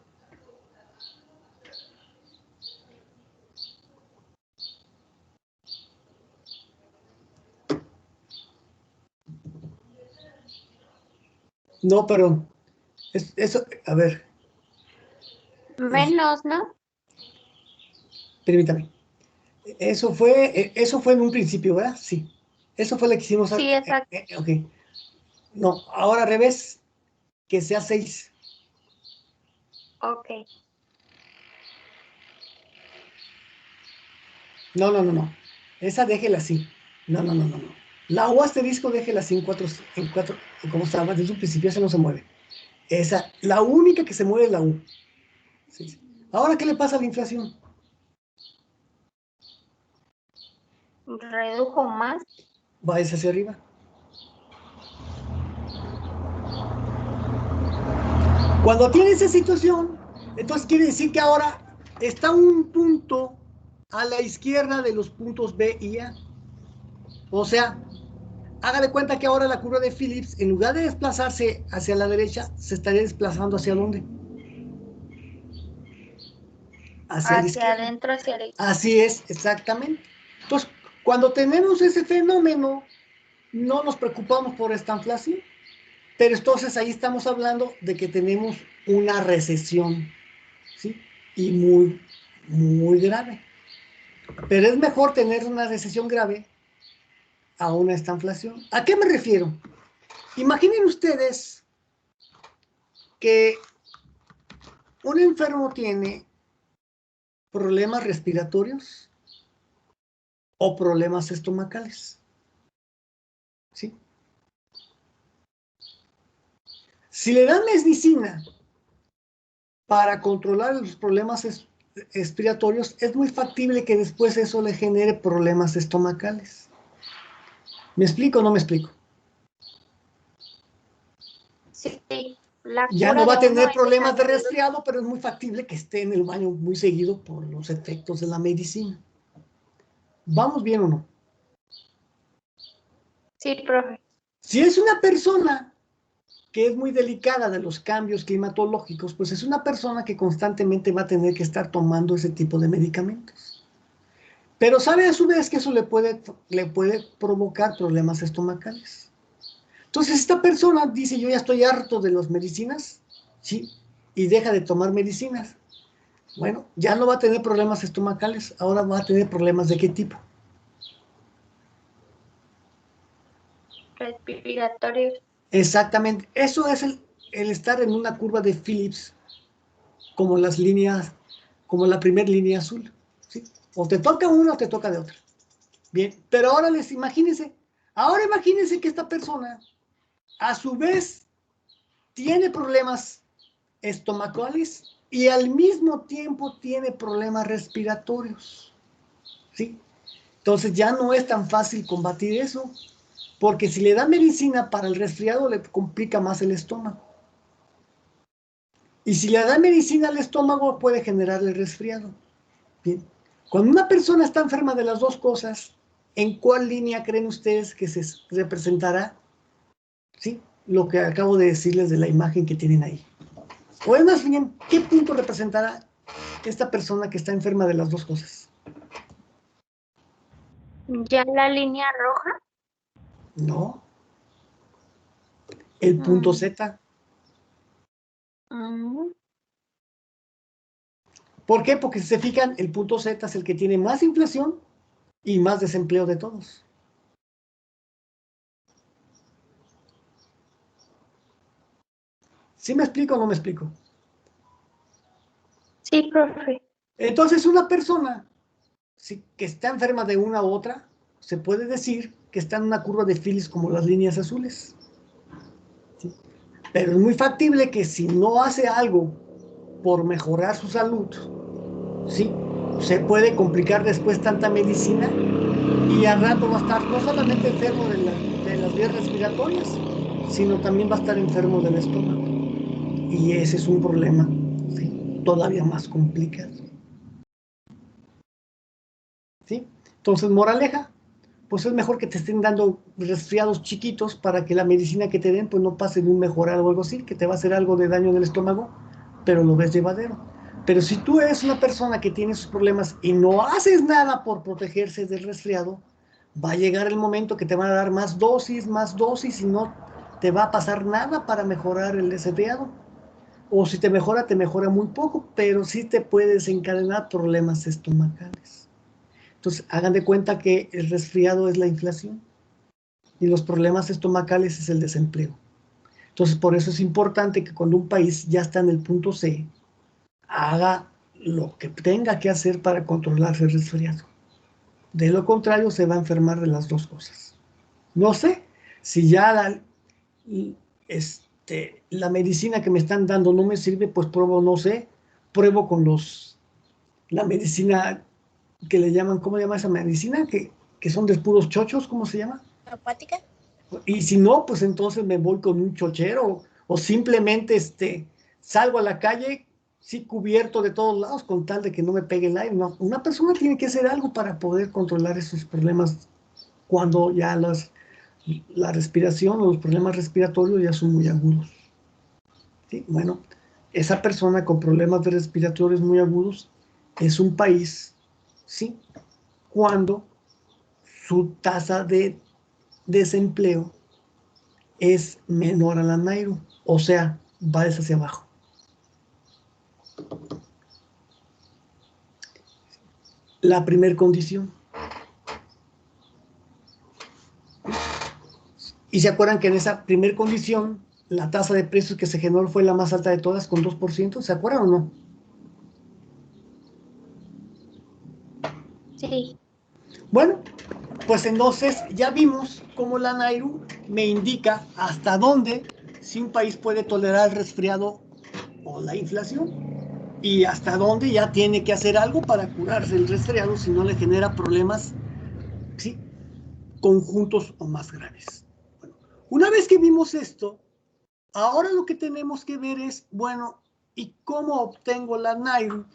No, perdón. Eso, a ver,
Menos, ¿no?
permítame. Eso fue en un principio, ¿verdad? Sí. Eso fue lo que hicimos.
Sí, exacto.
Ok. No, ahora al revés, que sea 6.
Ok.
No. Esa déjela así. No. La U asterisco déjela así en 4, como estaba desde un principio, esa no se mueve. Esa, la única que se mueve es la U. Sí. Ahora, ¿qué le pasa a la inflación?
Redujo más.
Va hacia arriba. Cuando tiene esa situación, entonces quiere decir que ahora está un punto a la izquierda de los puntos B y A. O sea, hágale cuenta que ahora la curva de Phillips, en lugar de desplazarse hacia la derecha, se estaría desplazando hacia dónde? Hacia la
Hacia
izquierda.
adentro, hacia la izquierda.
Así es, exactamente. Entonces, cuando tenemos ese fenómeno, no nos preocupamos por esta inflación, pero entonces ahí estamos hablando de que tenemos una recesión, ¿sí? Y muy grave. Pero es mejor tener una recesión grave a una estanflación. ¿A qué me refiero? Imaginen ustedes que un enfermo tiene problemas respiratorios o problemas estomacales, ¿sí? Si le dan medicina para controlar los problemas respiratorios, es muy factible que después eso le genere problemas estomacales. ¿Me explico o no me explico?
Sí, la
Ya no
cura
va
de
a
uno
tener
es
problemas de
dejar de
resfriado, pero es muy factible que esté en el baño muy seguido por los efectos de la medicina. ¿Vamos bien o no?
Sí, profe.
Si es una persona que es muy delicada de los cambios climatológicos, pues es una persona que constantemente va a tener que estar tomando ese tipo de medicamentos. Pero sabe a su vez que eso le puede provocar problemas estomacales. Entonces esta persona dice, yo ya estoy harto de las medicinas, ¿sí? Y deja de tomar medicinas. Bueno, ya no va a tener problemas estomacales, ahora va a tener problemas ¿de qué tipo?
Respiratorios.
Exactamente, eso es el estar en una curva de Phillips, como las líneas, como la primera línea azul, ¿sí? O te toca una o te toca de otra. Bien, pero ahora imagínense que esta persona, a su vez, tiene problemas estomacales y al mismo tiempo tiene problemas respiratorios, ¿sí? Entonces ya no es tan fácil combatir eso. Porque si le da medicina para el resfriado, le complica más el estómago. Y si le da medicina al estómago, puede generar el resfriado. Bien. Cuando una persona está enferma de las dos cosas, ¿en cuál línea creen ustedes que se representará? ¿Sí? Lo que acabo de decirles de la imagen que tienen ahí. O es más bien, ¿qué punto representará esta persona que está enferma de las dos cosas?
¿Ya la línea roja?
No. El punto Z. ¿Por qué? Porque si se fijan, el punto Z es el que tiene más inflación y más desempleo de todos. ¿Sí me explico o no me explico?
Sí, profe.
Entonces, una persona que está enferma de una u otra, se puede decir que está en una curva de Phillips como las líneas azules. ¿Sí? Pero es muy factible que si no hace algo por mejorar su salud, ¿sí? Se puede complicar después tanta medicina y al rato va a estar no solamente enfermo de las vías respiratorias, sino también va a estar enfermo del estómago. Y ese es un problema, ¿sí? Todavía más complicado. ¿Sí? Entonces, moraleja, pues es mejor que te estén dando resfriados chiquitos para que la medicina que te den pues no pase de un mejorar o algo así, que te va a hacer algo de daño en el estómago, pero lo ves llevadero. Pero si tú eres una persona que tiene sus problemas y no haces nada por protegerse del resfriado, va a llegar el momento que te van a dar más dosis y no te va a pasar nada para mejorar el resfriado. O si te mejora muy poco, pero sí te puede desencadenar problemas estomacales. Entonces, hagan de cuenta que el resfriado es la inflación y los problemas estomacales es el desempleo. Entonces, por eso es importante que cuando un país ya está en el punto C, haga lo que tenga que hacer para controlarse el resfriado. De lo contrario, se va a enfermar de las dos cosas. No sé si ya la medicina que me están dando no me sirve, pues pruebo, no sé, pruebo con la medicina que le llaman, ¿cómo se llama esa medicina? Que son de puros chochos, ¿cómo se llama?
¿Apática?
Y si no, pues entonces me voy con un chochero o simplemente salgo a la calle, sí cubierto de todos lados con tal de que no me pegue el aire. No, una persona tiene que hacer algo para poder controlar esos problemas cuando ya la respiración o los problemas respiratorios ya son muy agudos. ¿Sí? Bueno, esa persona con problemas de respiratorios muy agudos es un país, ¿sí? Cuando su tasa de desempleo es menor a la Nairo, o sea, va hacia abajo. La primera condición. Y se acuerdan que en esa primera condición, la tasa de precios que se generó fue la más alta de todas, con 2%, ¿se acuerdan o no?
Sí.
Bueno, pues entonces ya vimos cómo la Nairu me indica hasta dónde si un país puede tolerar el resfriado o la inflación y hasta dónde ya tiene que hacer algo para curarse el resfriado si no le genera problemas, ¿sí?, conjuntos o más graves. Bueno, una vez que vimos esto, ahora lo que tenemos que ver es, bueno, ¿y cómo obtengo la Nairu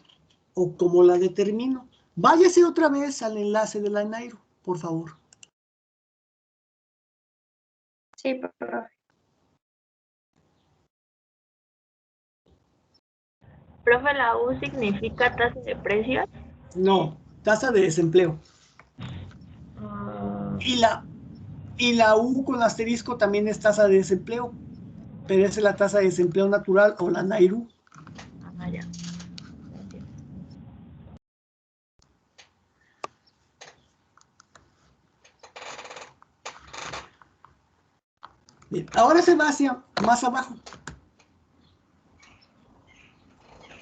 o cómo la determino? Váyase otra vez al enlace de la Nairu, por favor.
Sí, profe.
Profe, ¿la U significa tasa de precios?
No, tasa de desempleo. Y la U con asterisco también es tasa de desempleo, pero esa es la tasa de desempleo natural o la Nairu.
Ya.
Bien, ahora se va hacia más abajo.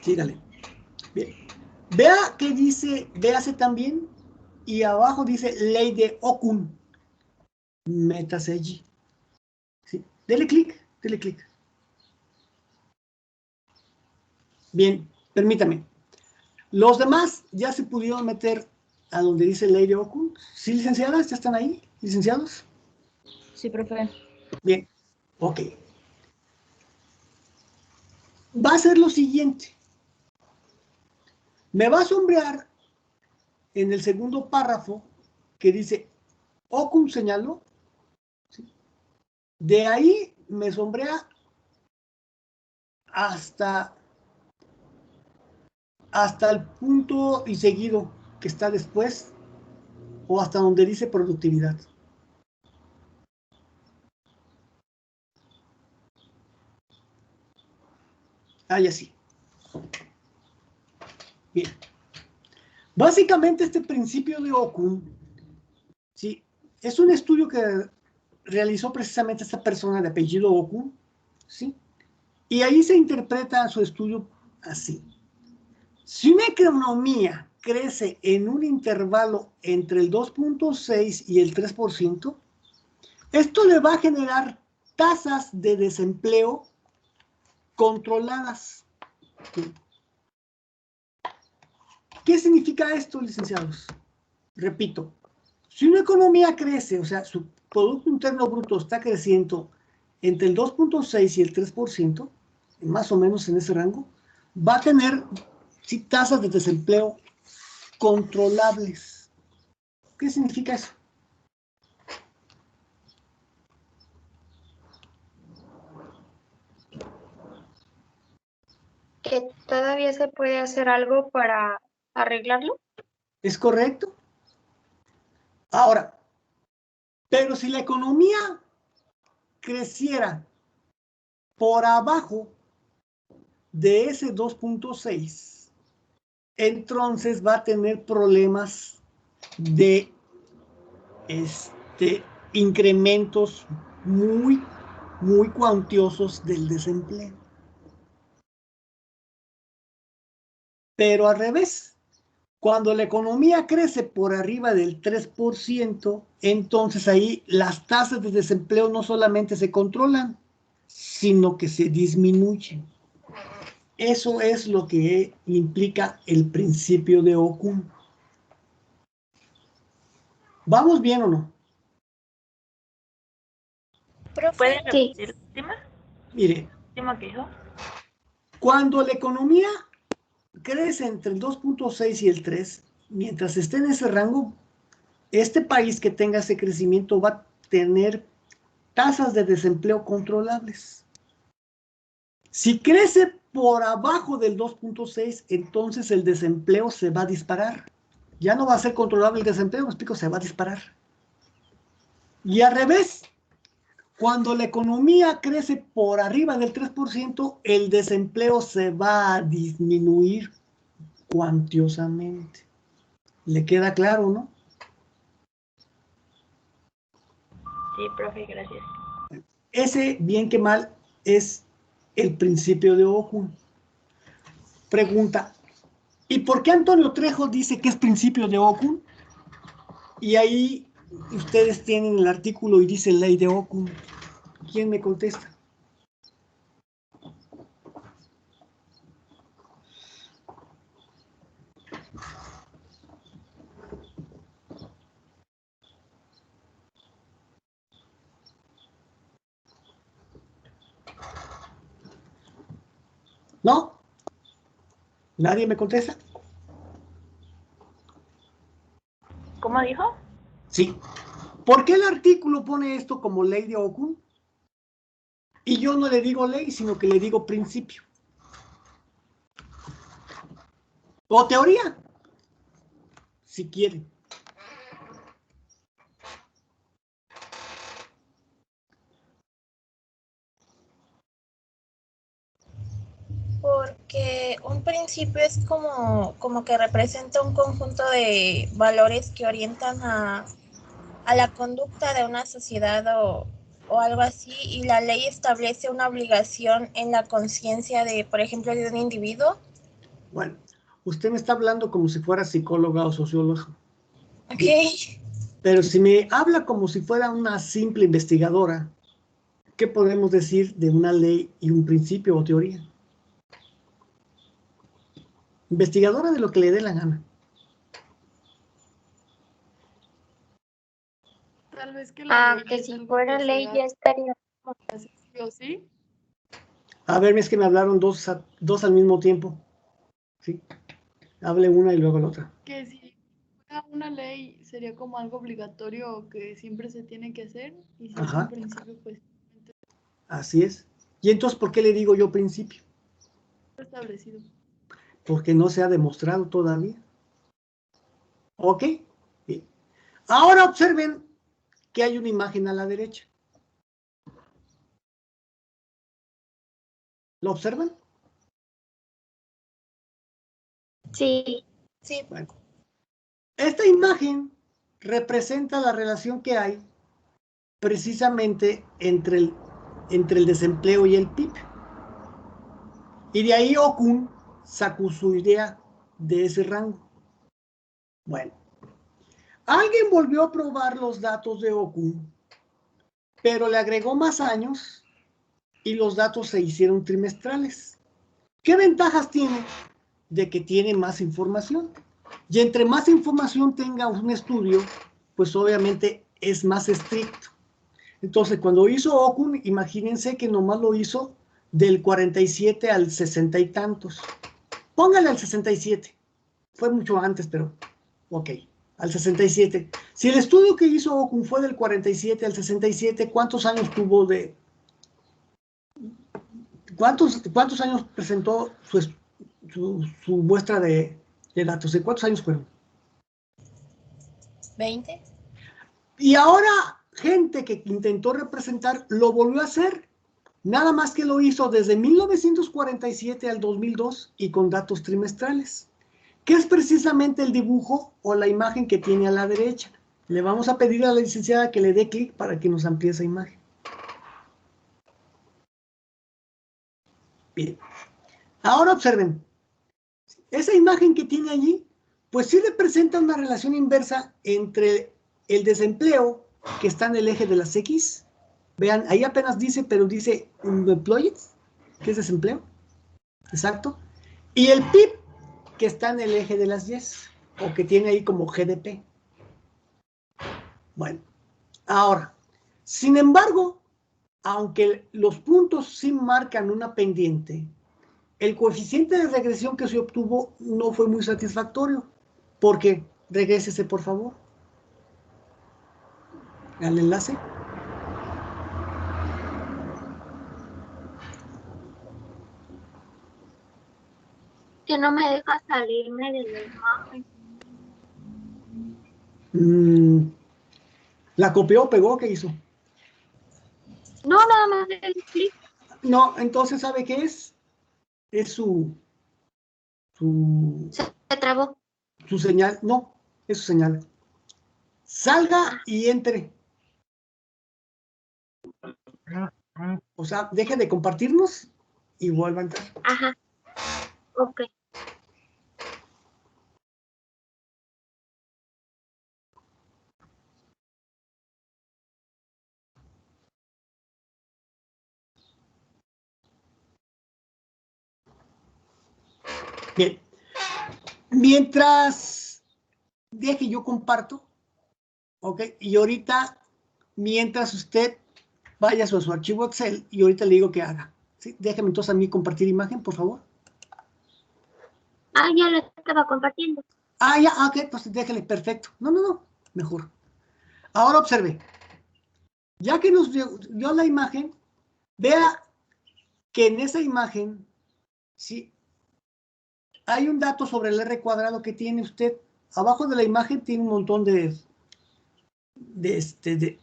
Sígale. Bien. Vea que dice, véase también, y abajo dice ley de Okun. Métase allí. ¿Sí? Dele clic, dele clic. Bien, permítame. Los demás ya se pudieron meter a donde dice ley de Okun. ¿Sí, licenciadas? ¿Ya están ahí, licenciados?
Sí, profe.
Bien, ok. Va a ser lo siguiente. Me va a sombrear en el segundo párrafo que dice, Ocum señaló. ¿Sí? De ahí me sombrea hasta el punto y seguido que está después o hasta donde dice productividad. Ahí así. Bien. Básicamente este principio de Ocum, ¿sí? Es un estudio que realizó precisamente esta persona de apellido Ocum, ¿sí? Y ahí se interpreta su estudio así. Si una economía crece en un intervalo entre el 2.6 y el 3%, esto le va a generar tasas de desempleo controladas. ¿Qué significa esto, licenciados? Repito, si una economía crece, o sea, su Producto Interno Bruto está creciendo entre el 2.6 y el 3%, más o menos en ese rango, va a tener sí, tasas de desempleo controlables. ¿Qué significa eso?
Que todavía se puede hacer algo para arreglarlo.
¿Es correcto? Ahora, pero si la economía creciera por abajo de ese 2.6, entonces va a tener problemas de incrementos muy cuantiosos del desempleo. Pero al revés, cuando la economía crece por arriba del 3%, entonces ahí las tasas de desempleo no solamente se controlan, sino que se disminuyen. Eso es lo que implica el principio de Ocum. ¿Vamos bien o no?
¿Puede
Sí.
repetir la última?
Mire,
¿Última que dijo?
cuando la economía crece entre el 2.6 y el 3, mientras esté en ese rango, este país que tenga ese crecimiento va a tener tasas de desempleo controlables. Si crece por abajo del 2.6, entonces el desempleo se va a disparar. Ya no va a ser controlable el desempleo, me explico, se va a disparar. Y al revés, cuando la economía crece por arriba del 3%, el desempleo se va a disminuir cuantiosamente. ¿Le queda claro, no?
Sí, profe, gracias.
Ese, bien que mal, es el principio de Ocum. Pregunta, ¿y por qué Antonio Trejo dice que es principio de Ocum? Y ahí ustedes tienen el artículo y dice ley de Ocum. ¿Quién me contesta? ¿No? ¿Nadie me contesta?
¿Cómo dijo?
Sí. ¿Por qué el artículo pone esto como ley de Ocum? Y yo no le digo ley, sino que le digo principio. O teoría, si quieren.
Porque un principio es como que representa un conjunto de valores que orientan a la conducta de una sociedad o algo así, y la ley establece una obligación en la conciencia de, por ejemplo, de un individuo.
Bueno, usted me está hablando como si fuera psicóloga o socióloga.
Ok.
Bien. Pero si me habla como si fuera una simple investigadora, ¿qué podemos decir de una ley y un principio o teoría? Investigadora de lo que le dé la gana.
Tal vez que la ley
Que
es
si
algo
fuera
que
ley
se
ya estaría.
hace sí o sí.
A ver, es que me hablaron dos al mismo tiempo. ¿Sí? Hable una y luego la otra.
Que si fuera una ley sería como algo obligatorio que siempre se tiene que hacer. Y si es un
Ajá,
principio, pues
así es. Y entonces, ¿por qué le digo yo principio?
está establecido.
Porque no se ha demostrado todavía. ¿Ok? Bien. Ahora observen que hay una imagen a la derecha. ¿Lo observan?
Sí.
Sí,
Bueno. Esta imagen representa la relación que hay precisamente entre el desempleo y el PIB. Y de ahí Okun sacó su idea de ese rango. Bueno, alguien volvió a probar los datos de Okun, pero le agregó más años y los datos se hicieron trimestrales. ¿Qué ventajas tiene? De que tiene más información. Y entre más información tenga un estudio, pues obviamente es más estricto. Entonces, cuando hizo Okun, imagínense que nomás lo hizo del 47 al 60 y tantos. Póngale al 67. Fue mucho antes, pero ok, al 67. Si el estudio que hizo Okun fue del 47 al 67, ¿cuántos años tuvo de... ¿Cuántos años presentó su muestra de datos? ¿De cuántos años fueron?
20.
Y ahora, gente que intentó representar lo volvió a hacer. Nada más que lo hizo desde 1947 al 2002 y con datos trimestrales, que es precisamente el dibujo o la imagen que tiene a la derecha. Le vamos a pedir a la licenciada que le dé clic para que nos amplíe esa imagen. Bien. Ahora observen. Esa imagen que tiene allí, pues sí representa una relación inversa entre el desempleo, que está en el eje de las X. Vean, ahí apenas dice, pero dice unemployed, que es desempleo. Exacto. Y el PIB, que está en el eje de las Y, o que tiene ahí como GDP. Bueno, ahora, sin embargo, aunque los puntos sí marcan una pendiente, el coeficiente de regresión que se obtuvo no fue muy satisfactorio. ¿Por qué? Regrésese, por favor, al enlace.
Que no me deja salirme de la imagen.
¿La copió o pegó? ¿Qué hizo?
No, nada más le di clic.
No, entonces, ¿sabe qué es? Es su
Se trabó.
señal. No, es su señal. Salga y entre. O sea, deje de compartirnos y vuelva a entrar.
Ajá. Ok.
Bien. Mientras deje yo comparto, ¿ok? Y ahorita, mientras usted vaya a su archivo Excel y ahorita le digo que haga. ¿Sí? Déjeme entonces a mí compartir imagen, por favor.
Ya lo estaba compartiendo.
Ya, ok, entonces déjele, perfecto. No, mejor. Ahora observe. Ya que nos dio la imagen, vea que en esa imagen, sí, hay un dato sobre el R cuadrado que tiene usted. Abajo de la imagen tiene un montón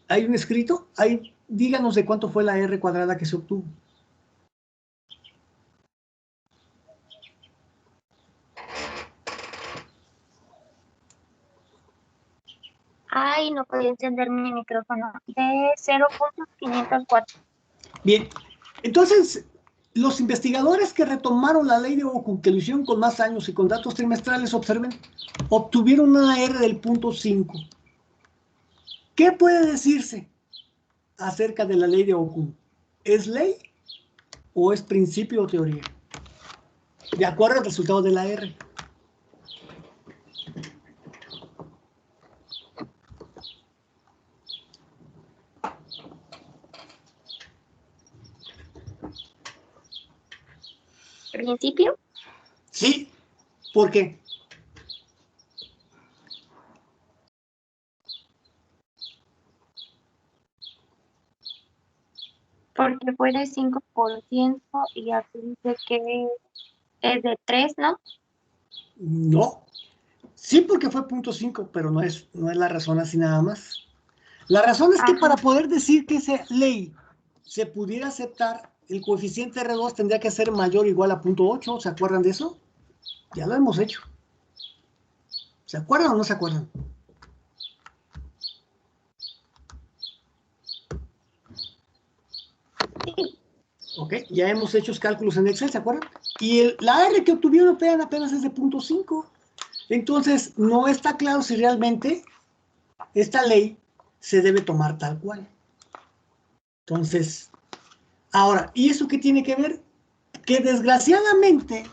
hay un escrito. Ahí, díganos de cuánto fue la R cuadrada que se obtuvo.
No podía encender mi micrófono. De 0.504.
Bien, entonces, los investigadores que retomaron la ley de Okun, que lo hicieron con más años y con datos trimestrales, observen, obtuvieron una R del punto 5. ¿Qué puede decirse acerca de la ley de Okun? ¿Es ley o es principio o teoría? De acuerdo al resultado de la R.
principio.
Sí, ¿por qué?
Porque fue de 5% y aquí dice que es de 3, ¿no?
No. Sí, porque fue 0.5, pero no es la razón así nada más. La razón es que
Ajá.
para poder decir que esa ley se pudiera aceptar, el coeficiente R2 tendría que ser mayor o igual a 0.8. ¿Se acuerdan de eso? Ya lo hemos hecho. ¿Se acuerdan o no se acuerdan?
Sí.
Ok, ya hemos hecho cálculos en Excel, ¿se acuerdan? Y la R que obtuvieron apenas es de 0.5. Entonces, no está claro si realmente esta ley se debe tomar tal cual. Entonces, ahora, ¿y eso qué tiene que ver? Que desgraciadamente,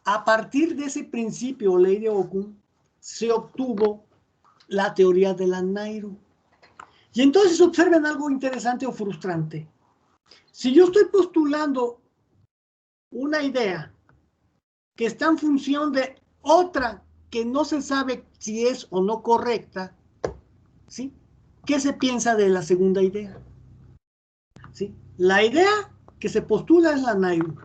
a partir de ese principio o ley de Okun, se obtuvo la teoría de la Nairu. Y entonces observen algo interesante o frustrante. Si yo estoy postulando una idea que está en función de otra que no se sabe si es o no correcta, ¿sí? ¿Qué se piensa de la segunda idea? ¿Sí? La idea que se postula es la Nairu,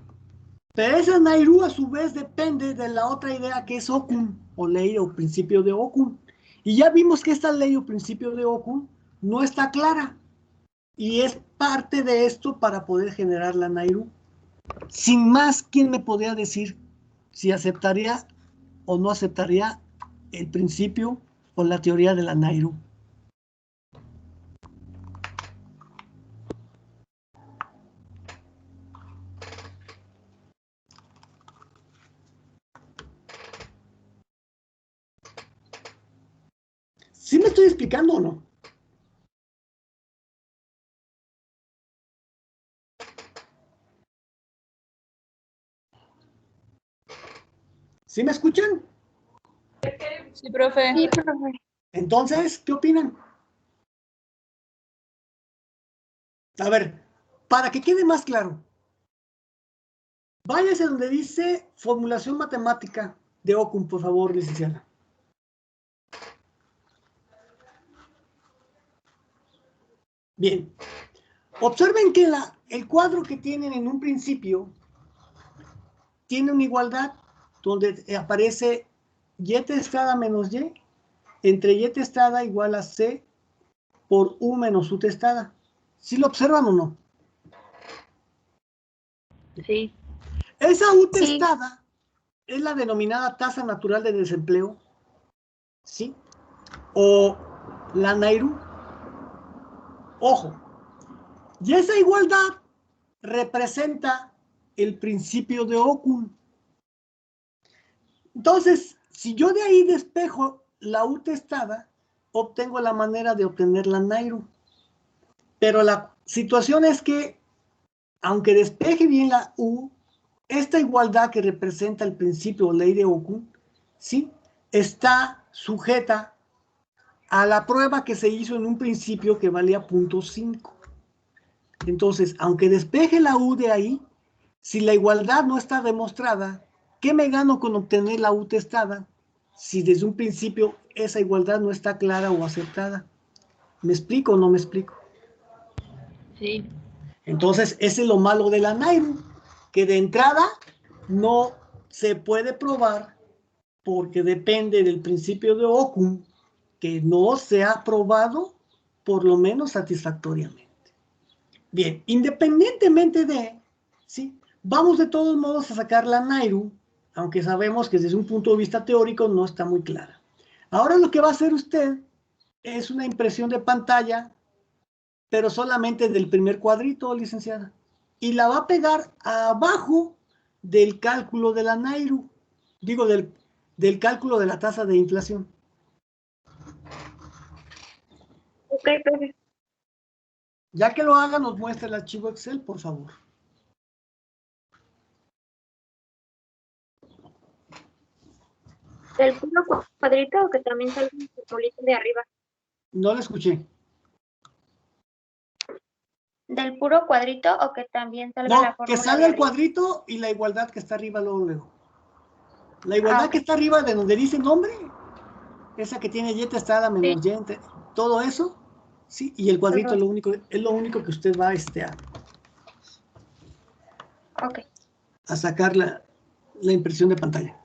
pero esa Nairu a su vez depende de la otra idea que es Okun, o ley o principio de Okun. Y ya vimos que esta ley o principio de Okun no está clara, y es parte de esto para poder generar la Nairu. Sin más, ¿quién me podría decir si aceptaría o no aceptaría el principio o la teoría de la Nairu? ¿Sí me estoy explicando o no? ¿Sí me escuchan?
Sí, profe.
Sí, profe.
Entonces, ¿qué opinan? A ver, para que quede más claro, váyase donde dice formulación matemática de Okun, por favor, licenciada. Bien, observen que el cuadro que tienen en un principio tiene una igualdad donde aparece y testada menos y entre y testada igual a c por u menos u testada. ¿Sí lo observan o no?
Sí.
Esa u
Sí.
testada es la denominada tasa natural de desempleo, ¿sí? O la Nairu. Ojo, y esa igualdad representa el principio de Okun. Entonces, si yo de ahí despejo la U testada, obtengo la manera de obtener la Nairu. Pero la situación es que, aunque despeje bien la U, esta igualdad que representa el principio o ley de Okun, ¿sí?, está sujeta a la prueba que se hizo en un principio que valía 0.5. Entonces, aunque despeje la U de ahí, si la igualdad no está demostrada, ¿qué me gano con obtener la U testada si desde un principio esa igualdad no está clara o aceptada? ¿Me explico o no me explico?
Sí.
Entonces, ese es lo malo de la Nairu, que de entrada no se puede probar porque depende del principio de Okun, que no se ha probado por lo menos satisfactoriamente. Bien, independientemente de, ¿sí?, vamos de todos modos a sacar la Nairu, aunque sabemos que desde un punto de vista teórico no está muy clara. Ahora lo que va a hacer usted es una impresión de pantalla, pero solamente del primer cuadrito, licenciada, y la va a pegar abajo del cálculo de la Nairu, digo, del cálculo de la tasa de inflación.
Ok, profe.
Ya que lo haga, nos muestra el archivo Excel, por favor.
Del puro cuadrito o que también salga un circulito de arriba.
No lo escuché.
¿Del puro cuadrito o que también salga la
No, que
fórmula
salga
de
el
arriba?
cuadrito y la igualdad que está arriba luego. La igualdad
ok.
que está arriba de donde dice nombre, esa que tiene y testada menos y, todo eso, sí, y el cuadrito
Ujú.
es lo único que usted va
Ok.
a sacar la impresión de pantalla.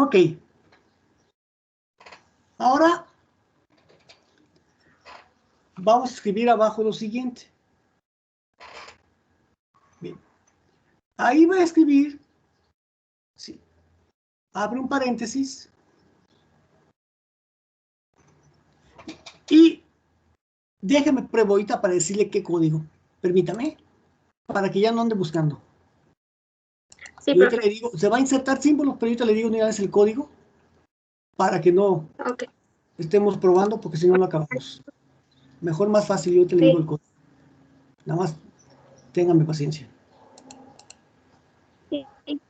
Ok. Ahora vamos a escribir abajo lo siguiente. Bien. Ahí voy a escribir, sí, abre un paréntesis y déjeme pruebo ahorita para decirle qué código. Permítame, para que ya no ande buscando.
Sí,
Yo ahorita
profe.
le digo, se va a insertar símbolos, pero ahorita le digo una vez el código para que no
Ok.
estemos probando, porque si no, no acabamos. Mejor, más fácil, yo te le digo
Sí,
el código. Nada más, ténganme paciencia.
sí, sí.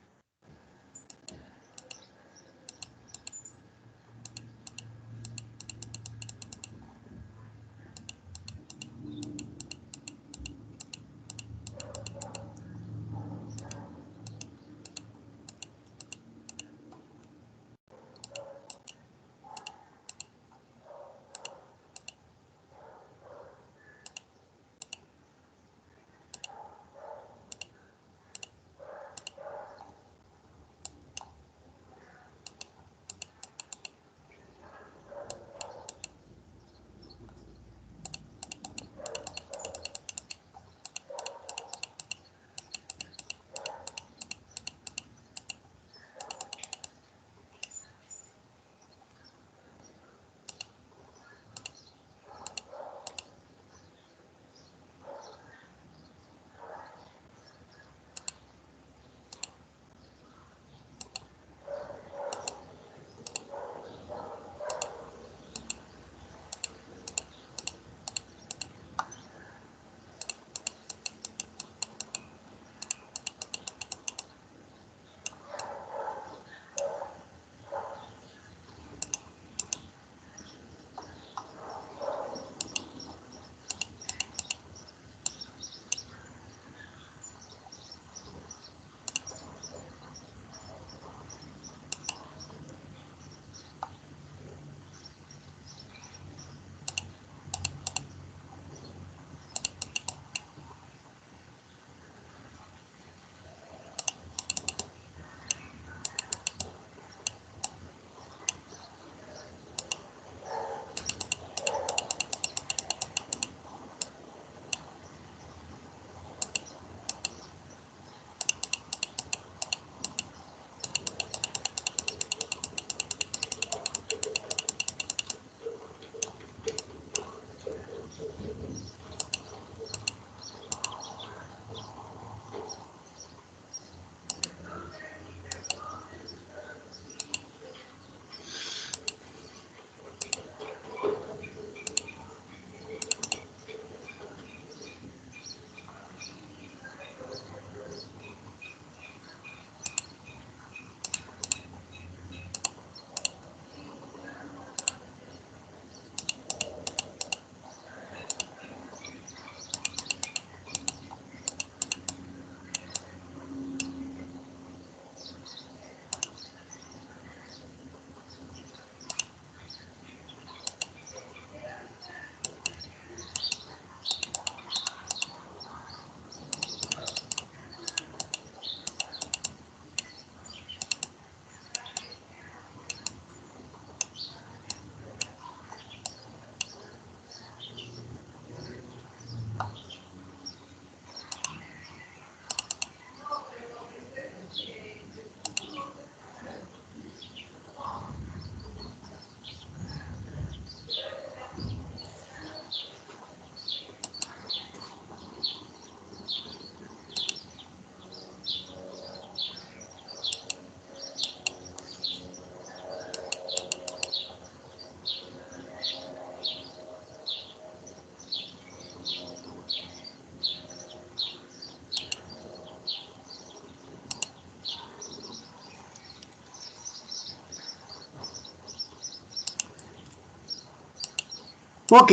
Ok.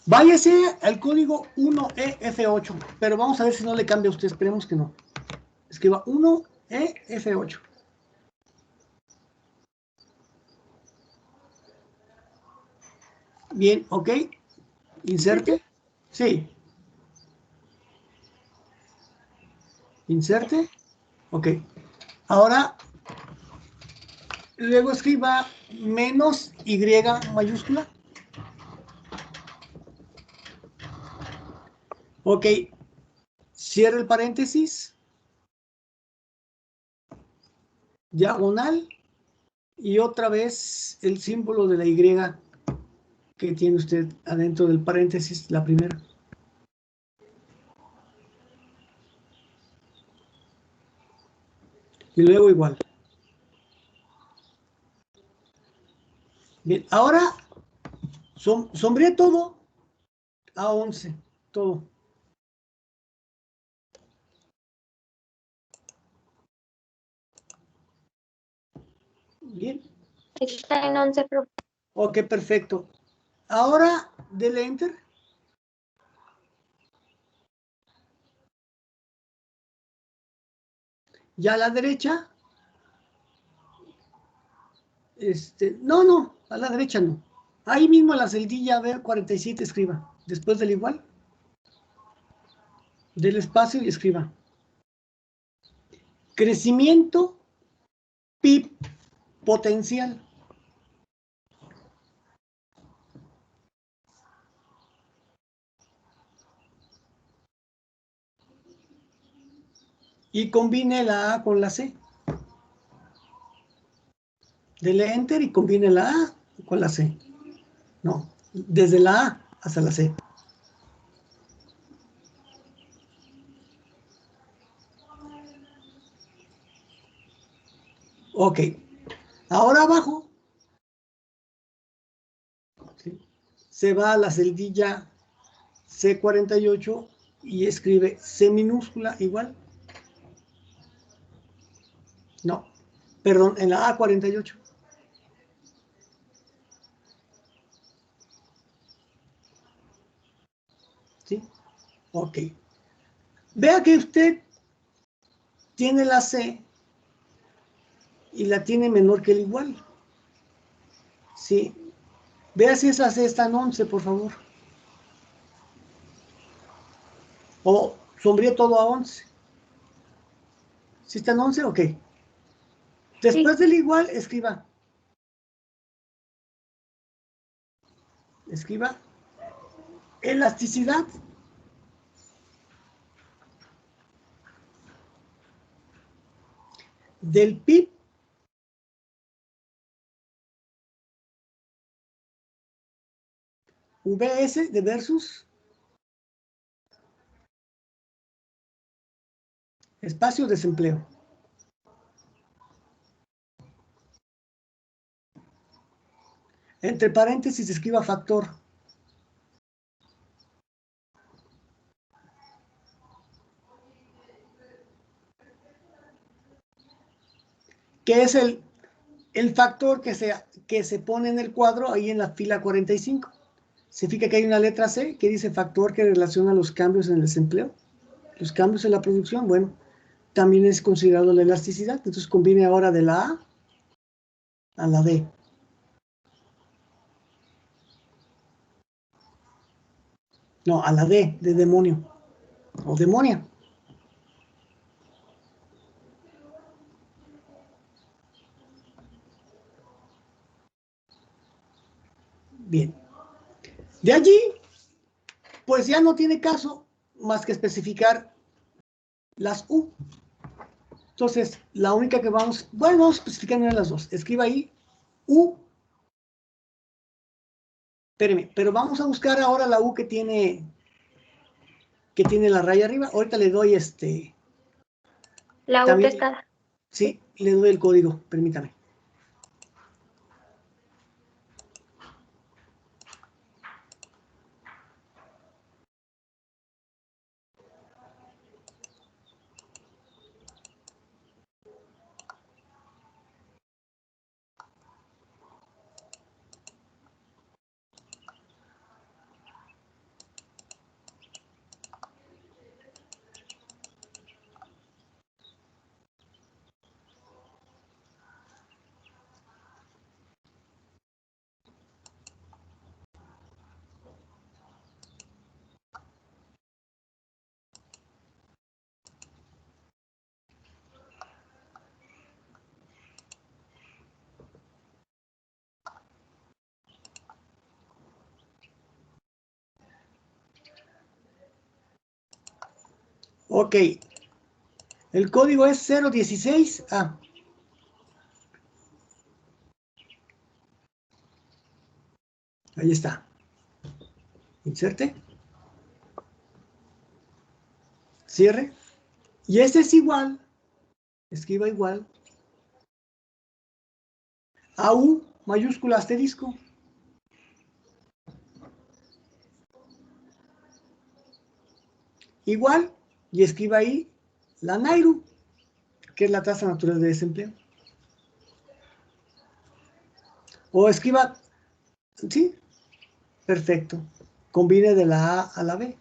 Váyase al código 1EF8, pero vamos a ver si no le cambia a usted, esperemos que no. Escriba 1EF8. Bien, ok. Inserte. Sí. Inserte. Ok. Ahora, luego escriba menos Y mayúscula. Ok. Cierre el paréntesis. Diagonal. Y otra vez el símbolo de la Y que tiene usted adentro del paréntesis, la primera. Y luego igual. Bien, ahora sombreé todo a 11, todo. Bien.
Está en 11, profe.
Ok, perfecto. Ahora, dele Enter. Ya a la derecha. No, a la derecha no. Ahí mismo en la celdilla B47 escriba. Después del igual. Del espacio y escriba. Crecimiento PIB potencial. Y combine la A con la C. Dele Enter y combine la A con la C. No, desde la A hasta la C. Ok. Ahora abajo, ¿sí? Se va a la celdilla C48 y escribe C minúscula igual. No, perdón, en la A48. ¿Sí? Ok. Vea que usted tiene la C y la tiene menor que el igual. ¿Sí? Vea si esa C está en 11, por favor. O sombríe todo a 11. ¿Sí está en 11? Ok. Después
Sí.
del igual, escriba. Escriba elasticidad. Del PIB VS de versus espacio desempleo. Entre paréntesis escriba factor. Que es el factor que se pone en el cuadro ahí en la fila 45. Se fija que hay una letra C que dice factor que relaciona los cambios en el desempleo, los cambios en la producción. Bueno, también es considerado la elasticidad. Entonces combine ahora de la A la D. No, a la D de demonio o demonia. Bien. De allí, pues ya no tiene caso más que especificar las U. Entonces, la única que vamos a especificar una de las dos. Escriba ahí U. Espéreme, pero vamos a buscar ahora la U que tiene la raya arriba. Ahorita le doy
La U
también,
testada.
sí, le doy el código, permítame. Ok. El código es 016A. Ahí está. Inserte. Cierre. Y este es igual. Escriba igual. A U mayúscula asterisco. Igual. Y escriba ahí la NAIRU, que es la tasa natural de desempleo. O escriba, ¿sí? Perfecto. Combine de la A a la B.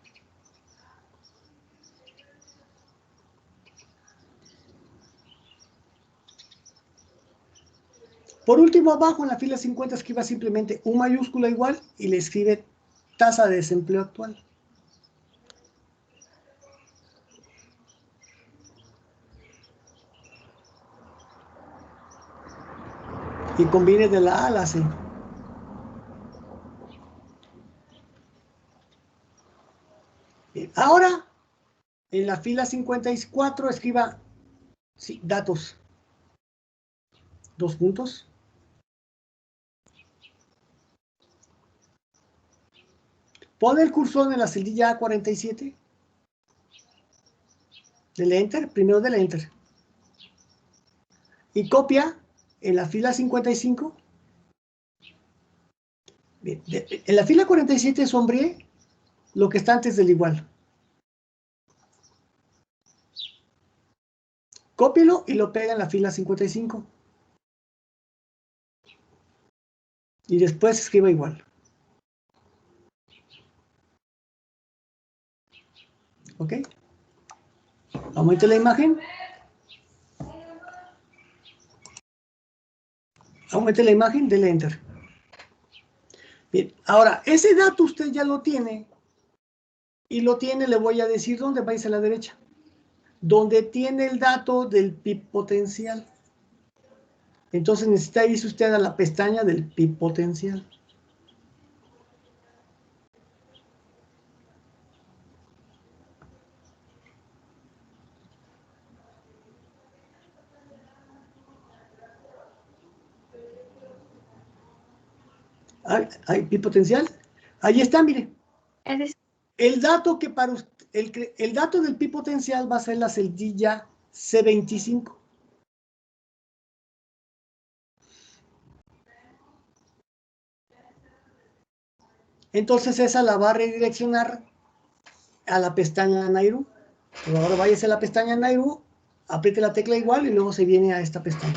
Por último, abajo en la fila 50 escriba simplemente U mayúscula igual y le escribe tasa de desempleo actual. Y combine de la A a la C. Bien, ahora, en la fila 54 escriba sí, datos. 2 puntos. Pone el cursor en la celdilla A47. Dele Enter, primero dele Enter. Y copia en la fila 55. Bien, en la fila 47 sombríe lo que está antes del igual. Cópielo y lo pega en la fila 55. Y después escriba igual. ¿Ok? Aumente la imagen. Aumente la imagen, dele Enter. Bien, ahora, ese dato usted ya lo tiene. Y lo tiene, le voy a decir dónde va a irse a la derecha. Donde tiene el dato del PIB potencial. Entonces necesita irse usted a la pestaña del PIB potencial. ¿Hay PIB potencial? Ahí está, mire. El dato que para usted, el dato del PIB potencial va a ser la celdilla C25. Entonces esa la va a redireccionar a la pestaña NAIRU. Pero ahora váyase a la pestaña NAIRU, apriete la tecla igual y luego se viene a esta pestaña.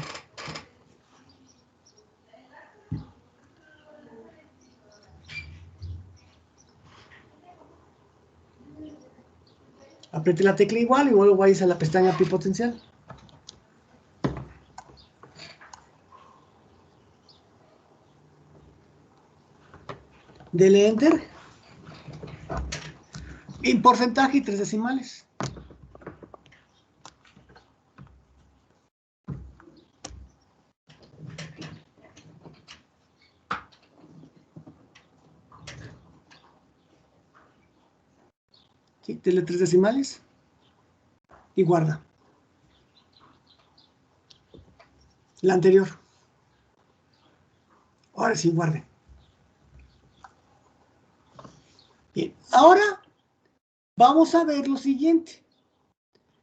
Apriete la tecla igual y luego váyase a la pestaña PIB potencial. Dele Enter. En porcentaje y 3 decimales. ¿Sí? Dele 3 decimales. Y guarda. La anterior. Ahora sí, guarde. Bien, ahora vamos a ver lo siguiente.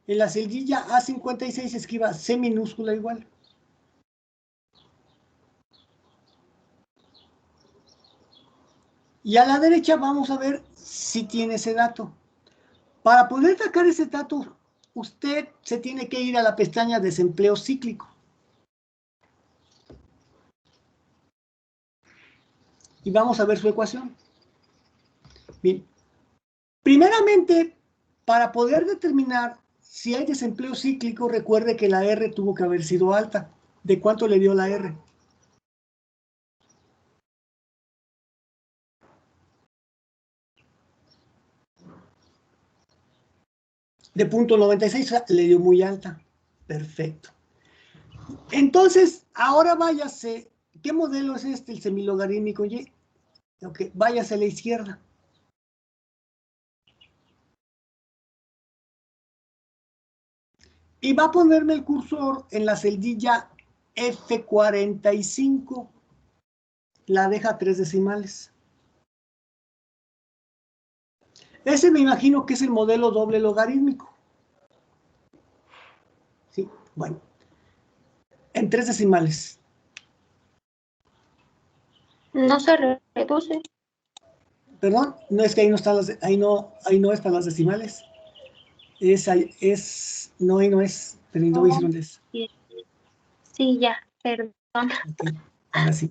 En la celdilla A56 escriba C minúscula igual. Y a la derecha vamos a ver si tiene ese dato. Para poder sacar ese dato, usted se tiene que ir a la pestaña desempleo cíclico. Y vamos a ver su ecuación. Bien. Primeramente, para poder determinar si hay desempleo cíclico, recuerde que la R tuvo que haber sido alta. ¿De cuánto le dio la R? De 0.96 le dio muy alta. Perfecto. Entonces, ahora váyase. ¿Qué modelo es este? El semilogarítmico Y. Ok, váyase a la izquierda. Y va a ponerme el cursor en la celdilla F45. La deja a 3 decimales. Ese me imagino que es el modelo doble logarítmico. Sí, bueno. En 3 decimales.
No se reduce.
Perdón, no es que ahí no están las, ahí no están las decimales. No, ahí no es, pero no voy a decir dónde es.
Sí, ya, perdón.
Ok, ahora sí.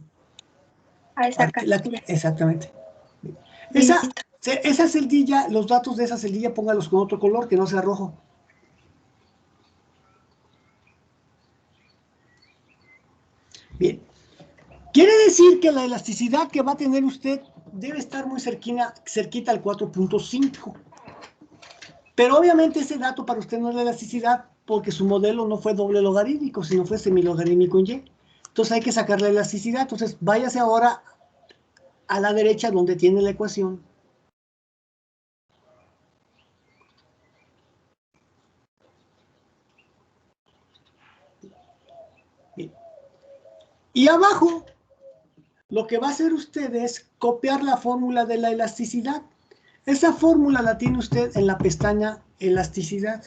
A esa casilla.
Exactamente.
Listo.
Esa celdilla, los datos de esa celdilla, póngalos con otro color, que no sea rojo. Bien. Quiere decir que la elasticidad que va a tener usted debe estar muy cerquita al 4.5. Pero obviamente ese dato para usted no es la elasticidad porque su modelo no fue doble logarítmico, sino fue semilogarítmico en Y. Entonces hay que sacar la elasticidad. Entonces váyase ahora a la derecha donde tiene la ecuación. Bien. Y abajo, lo que va a hacer usted es copiar la fórmula de la elasticidad. Esa fórmula la tiene usted en la pestaña elasticidad.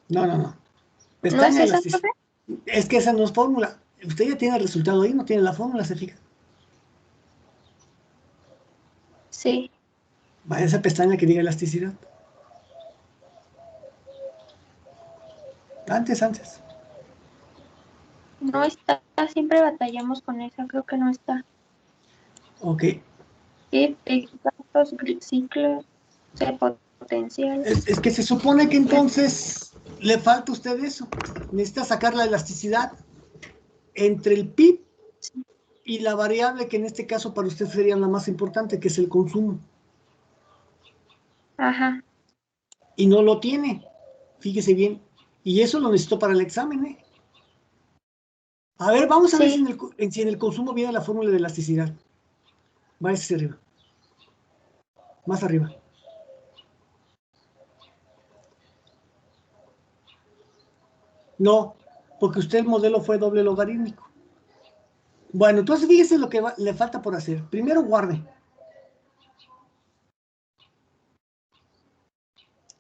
No.
¿No es
Pestaña
esa,
elasticidad.
profe?
Es que esa no es fórmula. Usted ya tiene el resultado ahí, no tiene la fórmula, ¿se fija?
Sí.
Va a esa pestaña que diga elasticidad. Antes.
No está. Siempre batallamos con esa. Creo que no está.
Ok.
Y gastos, ciclos, potencial.
Es que se supone que entonces le falta a usted eso. Necesita sacar la elasticidad entre el PIB y la variable que en este caso para usted sería la más importante, que es el consumo.
Ajá.
Y no lo tiene. Fíjese bien. Y eso lo necesito para el examen, ¿eh? A ver, vamos a ver si
Sí.
en el consumo viene la fórmula de elasticidad. Váyase hacia arriba. Más arriba. No, porque usted el modelo fue doble logarítmico. Bueno, entonces fíjese lo que le falta por hacer. Primero guarde.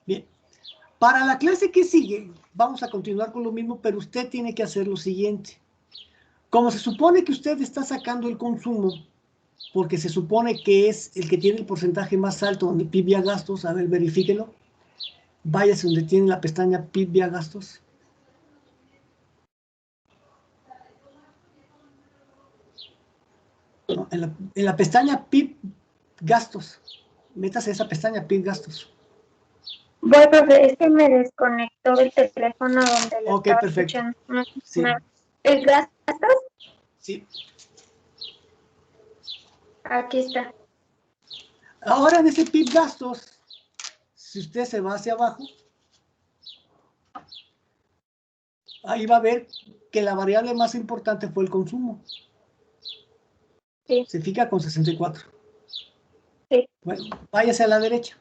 Bien. Para la clase que sigue, vamos a continuar con lo mismo, pero usted tiene que hacer lo siguiente. Como se supone que usted está sacando el consumo, porque se supone que es el que tiene el porcentaje más alto donde PIB vía gastos, a ver, verifíquelo. Váyase donde tiene la pestaña PIB vía gastos. No, en la pestaña PIB gastos. Métase a esa pestaña PIB gastos.
Bueno, profe, es que me desconectó del teléfono donde lo
Ok,
estaba
perfecto.
escuchando. No,
Sí,
¿el gastos?
sí.
Aquí está.
Ahora en ese PIB gastos, si usted se va hacia abajo, ahí va a ver que la variable más importante fue el consumo.
Sí.
Se fija con 64.
Sí.
Bueno, váyase a la derecha.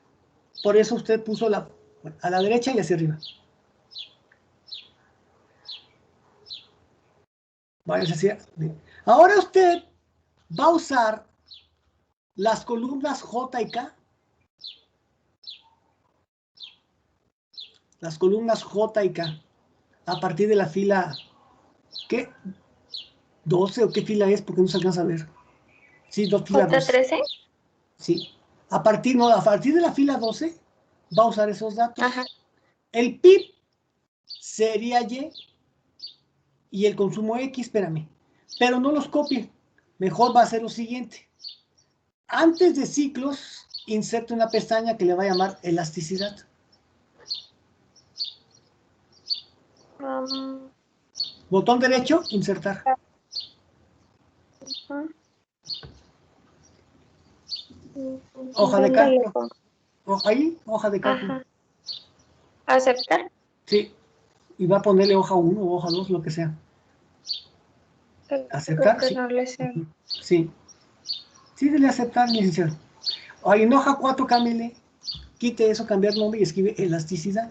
Por eso usted puso a la derecha y hacia arriba. Váyase hacia. Ahora usted va a usar las columnas J y K. Las columnas J y K. A partir de la fila, ¿qué? 12 o qué fila es, porque no se alcanza a ver. Sí, fila 2.
J13.
Sí. A partir de la fila 12 va a usar esos datos.
Ajá.
El PIB sería y el consumo X, espérame. Pero no los copie. Mejor va a ser lo siguiente. Antes de ciclos, inserte una pestaña que le va a llamar elasticidad. Botón derecho, insertar. Hoja de
¿Dónde le
cálculo.
pongo?
Ahí, hoja de cálculo.
Ajá. Aceptar.
Sí. Y va a ponerle hoja 1 o hoja 2, lo que sea. ¿Aceptar?
Creo que
Sí.
no le sé.
Sí. Sí, dele aceptar, licenciado. Ahí en hoja 4, cámbiale. Quite eso, cambiar nombre y escribe elasticidad.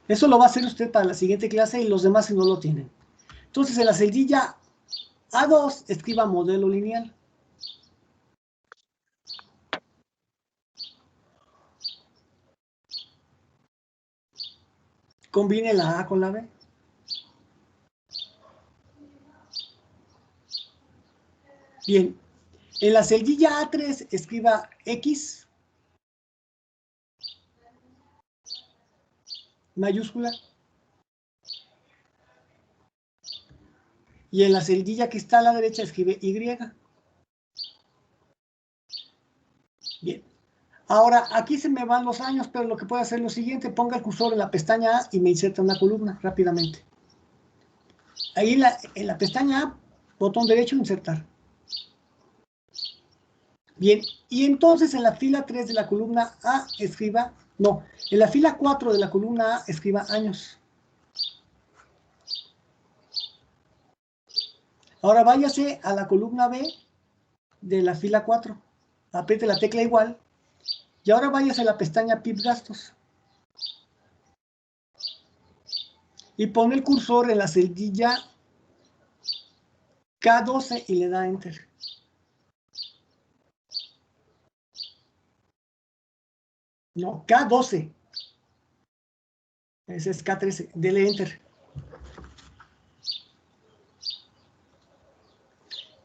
Eso lo va a hacer usted para la siguiente clase y los demás si no lo tienen. Entonces, en la celdilla A2, escriba modelo lineal. Combine la A con la B. Bien. En la celdilla A3, escriba X mayúscula. Y en la celdilla que está a la derecha, escribe Y. Bien. Ahora, aquí se me van los años, pero lo que puedo hacer es lo siguiente. Ponga el cursor en la pestaña A y me inserta una columna rápidamente. Ahí en la pestaña A, botón derecho, insertar. Bien, y entonces en la fila 3 de la columna A escriba, no, en la fila 4 de la columna A escriba años. Ahora váyase a la columna B de la fila 4, apriete la tecla igual, y ahora váyase a la pestaña PIB gastos. Y pone el cursor en la celdilla K12 y le da Enter. No, K12. Ese es K13. Dele Enter.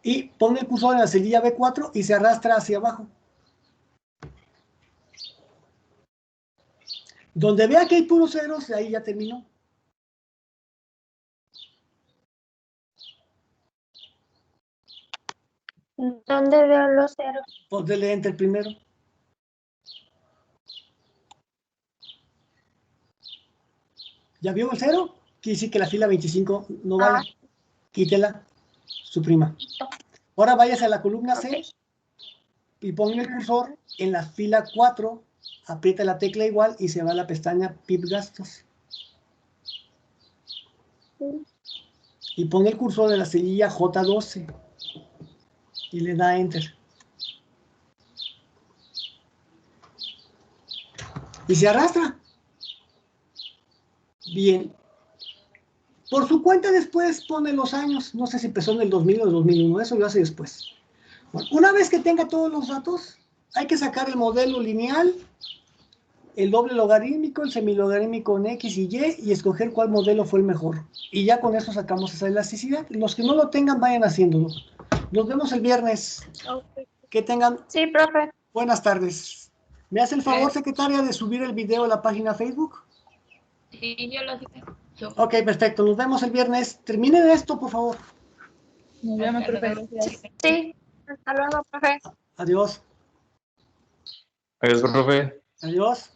Y pone el cursor en la celdilla B4 y se arrastra hacia abajo. Donde vea que hay puros ceros, ahí ya terminó.
¿Dónde veo los ceros?
Pues dele Enter primero. ¿Ya vio el cero? Quiere decir que la fila 25 no vale. Quítela, suprima. Ahora váyase a la columna C y ponga el cursor en la fila 4, aprieta la tecla igual y se va a la pestaña PIB gastos. Y pone el cursor en la celdilla J12 y le da Enter. Y se arrastra. Bien. Por su cuenta después pone los años. No sé si empezó en el 2000 o el 2001. Eso lo hace después. Bueno, una vez que tenga todos los datos, hay que sacar el modelo lineal, el doble logarítmico, el semilogarítmico en X y Y escoger cuál modelo fue el mejor. Y ya con eso sacamos esa elasticidad. Los que no lo tengan, vayan haciéndolo. Nos vemos el viernes.
Okay.
Que tengan
Sí, profe.
buenas tardes. ¿Me hace el favor, secretaria, de subir el video a la página Facebook?
Sí, yo lo sé.
Ok, perfecto. Nos vemos el viernes. Terminen esto, por favor.
Nos vemos, profe. Gracias.
Sí. Hasta luego, profe.
Adiós.
Adiós, profe.
Adiós.